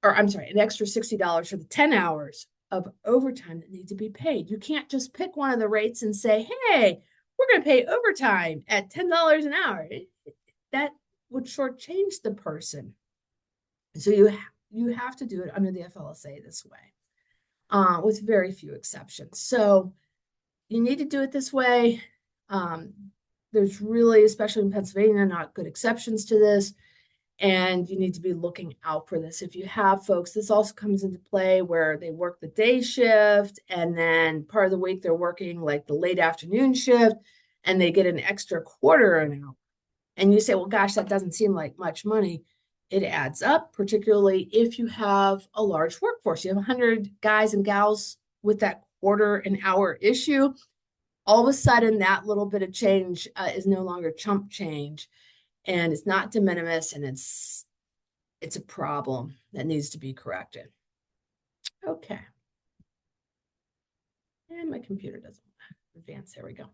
Or I'm sorry, an extra $60 for the 10 hours of overtime that need to be paid. You can't just pick one of the rates and say, hey, we're going to pay overtime at $10 an hour. That would shortchange the person. So you have to do it under the FLSA this way, with very few exceptions. So you need to do it this way. There's really, especially in Pennsylvania, not good exceptions to this. And you need to be looking out for this. If you have folks, this also comes into play where they work the day shift and then part of the week they're working like the late afternoon shift and they get an extra quarter an hour. And you say, well, gosh, that doesn't seem like much money. It adds up, particularly if you have a large workforce. You have 100 guys and gals with that quarter an hour issue. All of a sudden, that little bit of change is no longer chump change. And it's not de minimis, and it's a problem that needs to be corrected. Okay. And my computer doesn't advance. There we go.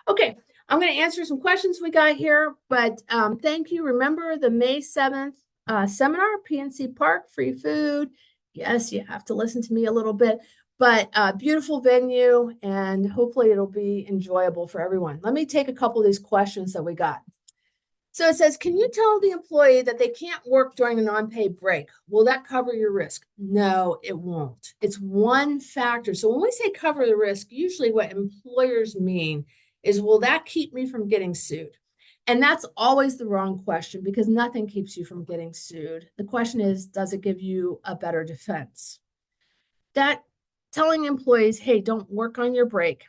Okay, I'm going to answer some questions we got here, but thank you. Remember the May 7th seminar, PNC Park, free food. Yes, you have to listen to me a little bit, but beautiful venue, and hopefully it'll be enjoyable for everyone. Let me take a couple of these questions that we got. So it says, can you tell the employee that they can't work during a non-paid break? Will that cover your risk? No, it won't. It's one factor. So when we say cover the risk, usually what employers mean is, will that keep me from getting sued? And that's always the wrong question, because nothing keeps you from getting sued. The question is, does it give you a better defense? That telling employees, hey, don't work on your break,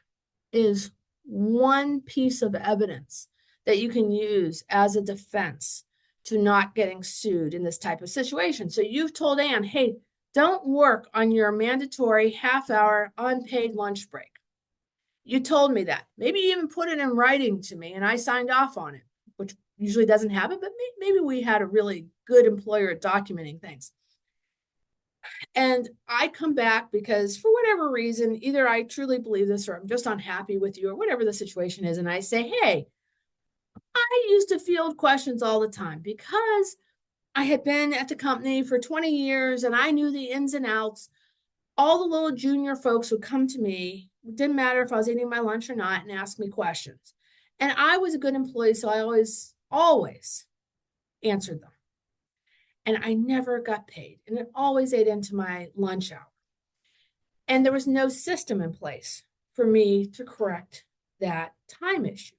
is one piece of evidence that you can use as a defense to not getting sued in this type of situation. So you've told Ann, hey, don't work on your mandatory half-hour unpaid lunch break. You told me that. Maybe you even put it in writing to me and I signed off on it, which usually doesn't happen, but maybe we had a really good employer at documenting things. And I come back because for whatever reason, either I truly believe this or I'm just unhappy with you or whatever the situation is. And I say, hey, I used to field questions all the time because I had been at the company for 20 years and I knew the ins and outs. All the little junior folks would come to me. It didn't matter if I was eating my lunch or not, and ask me questions. And I was a good employee, so I always answered them. And I never got paid. And it always ate into my lunch hour. And there was no system in place for me to correct that time issue.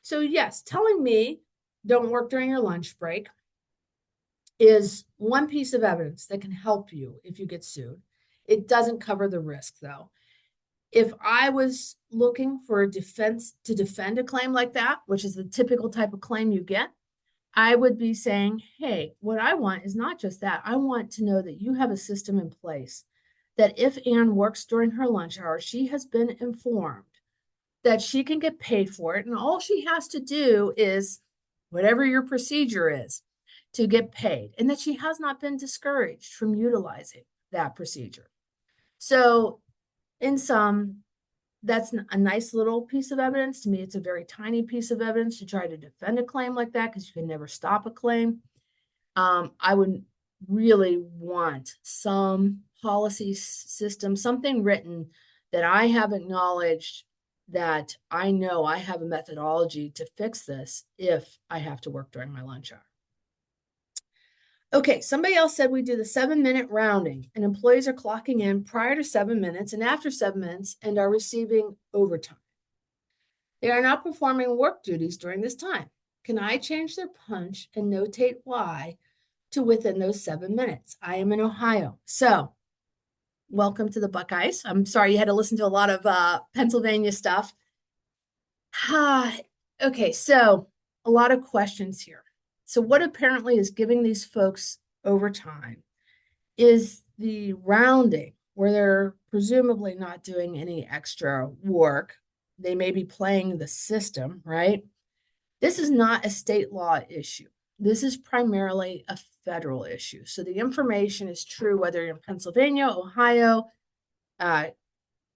So yes, telling me don't work during your lunch break is one piece of evidence that can help you if you get sued. It doesn't cover the risk though. If I was looking for a defense to defend a claim like that, which is the typical type of claim you get, I would be saying, hey, what I want is not just that. I want to know that you have a system in place that if Anne works during her lunch hour, she has been informed that she can get paid for it. And all she has to do is whatever your procedure is to get paid, and that she has not been discouraged from utilizing that procedure. So, in sum, that's a nice little piece of evidence. To me, it's a very tiny piece of evidence to try to defend a claim like that because you can never stop a claim. I would really want some policy system, something written that I have acknowledged that I know I have a methodology to fix this if I have to work during my lunch hour. Okay, somebody else said we do the 7-minute rounding and employees are clocking in prior to 7 minutes and after 7 minutes and are receiving overtime. They are not performing work duties during this time. Can I change their punch and notate why to within those 7 minutes? I am in Ohio. So welcome to the Buckeyes. I'm sorry you had to listen to a lot of Pennsylvania stuff. Okay, so a lot of questions here. So what apparently is giving these folks overtime is the rounding, where they're presumably not doing any extra work. They may be playing the system, right? This is not a state law issue. This is primarily a federal issue. So the information is true whether you're in Pennsylvania, Ohio,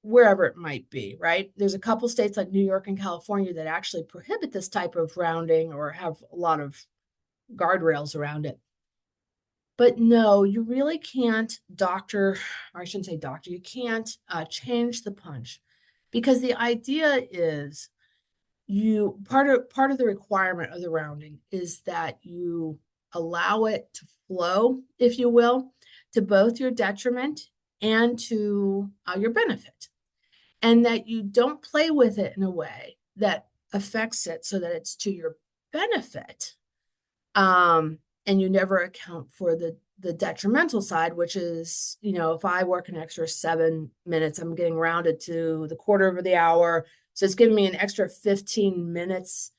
wherever it might be, right? There's a couple states like New York and California that actually prohibit this type of rounding or have a lot of guardrails around it. But no, you really can't doctor, or I shouldn't say doctor, you can't change the punch, because the idea is part of the requirement of the rounding is that you allow it to flow, if you will, to both your detriment and to your benefit, and that you don't play with it in a way that affects it so that it's to your benefit. And you never account for the detrimental side, which is, if I work an extra 7 minutes, I'm getting rounded to the quarter of the hour. So it's giving me an extra 15 minutes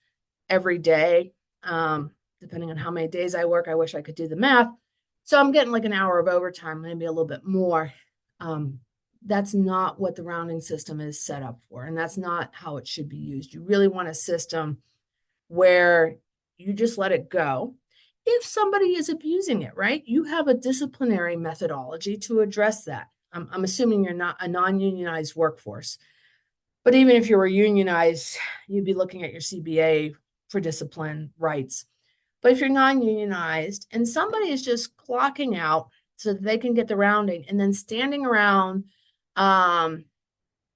every day. Depending on how many days I work, I wish I could do the math. So I'm getting like an hour of overtime, maybe a little bit more. That's not what the rounding system is set up for. And that's not how it should be used. You really want a system where you just let it go. If somebody is abusing it, right? You have a disciplinary methodology to address that. I'm assuming you're not a non-unionized workforce. But even if you were unionized, you'd be looking at your CBA for discipline rights. But if you're non-unionized and somebody is just clocking out so that they can get the rounding and then standing around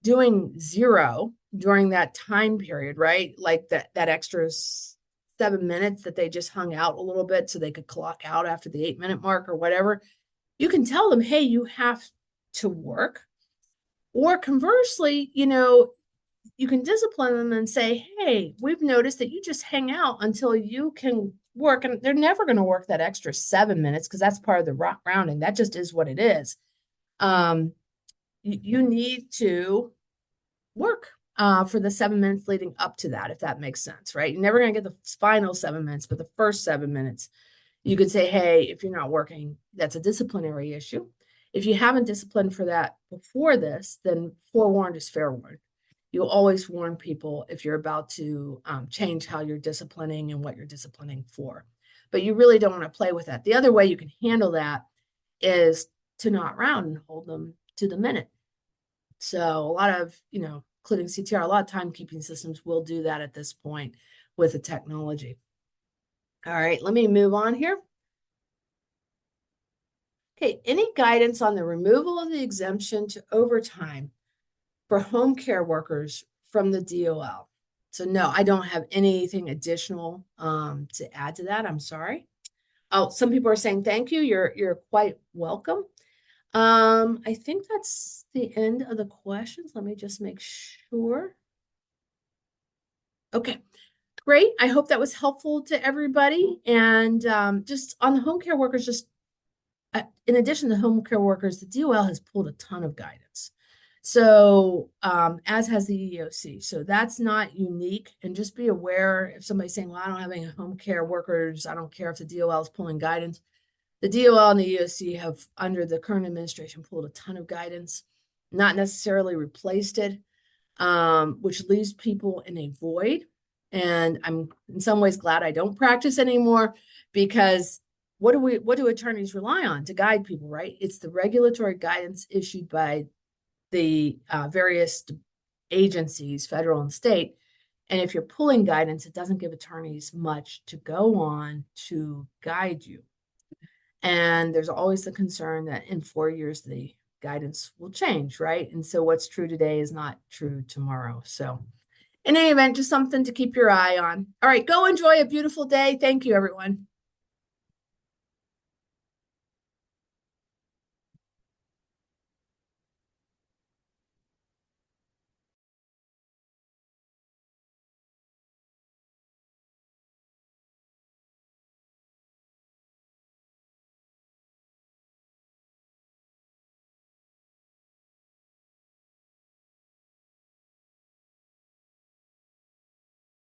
doing zero during that time period, right? Like that extra 7 minutes that they just hung out a little bit so they could clock out after the 8-minute mark or whatever, you can tell them, hey, you have to work. Or conversely, you can discipline them and say, hey, we've noticed that you just hang out until you can work. And they're never going to work that extra 7 minutes because that's part of the rounding. That just is what it is. You need to work for the 7 minutes leading up to that, if that makes sense, right? You're never going to get the final 7 minutes, but the first 7 minutes, you could say, hey, if you're not working, that's a disciplinary issue. If you haven't disciplined for that before this, then forewarned is fair warned. You'll always warn people if you're about to change how you're disciplining and what you're disciplining for. But you really don't want to play with that. The other way you can handle that is to not round and hold them to the minute. So a lot of, including CTR, a lot of timekeeping systems will do that at this point with the technology. All right, let me move on here. Okay, any guidance on the removal of the exemption to overtime for home care workers from the DOL? So no, I don't have anything additional to add to that. I'm sorry. Oh, some people are saying thank you. You're quite welcome. I think that's the end of the questions. Let me just make sure. Okay, great. I hope that was helpful to everybody. And just on the home care workers, just in addition to home care workers, the DOL has pulled a ton of guidance. So, as has the EEOC. So that's not unique. And just be aware if somebody's saying, well, I don't have any home care workers, I don't care if the DOL is pulling guidance. The DOL and the EEOC have, under the current administration, pulled a ton of guidance, not necessarily replaced it, which leaves people in a void. And I'm in some ways glad I don't practice anymore, because what do attorneys rely on to guide people, right? It's the regulatory guidance issued by the various agencies, federal and state. And if you're pulling guidance, it doesn't give attorneys much to go on to guide you. And there's always the concern that in 4 years, the guidance will change, right? And so what's true today is not true tomorrow. So in any event, just something to keep your eye on. All right, go enjoy a beautiful day. Thank you, everyone.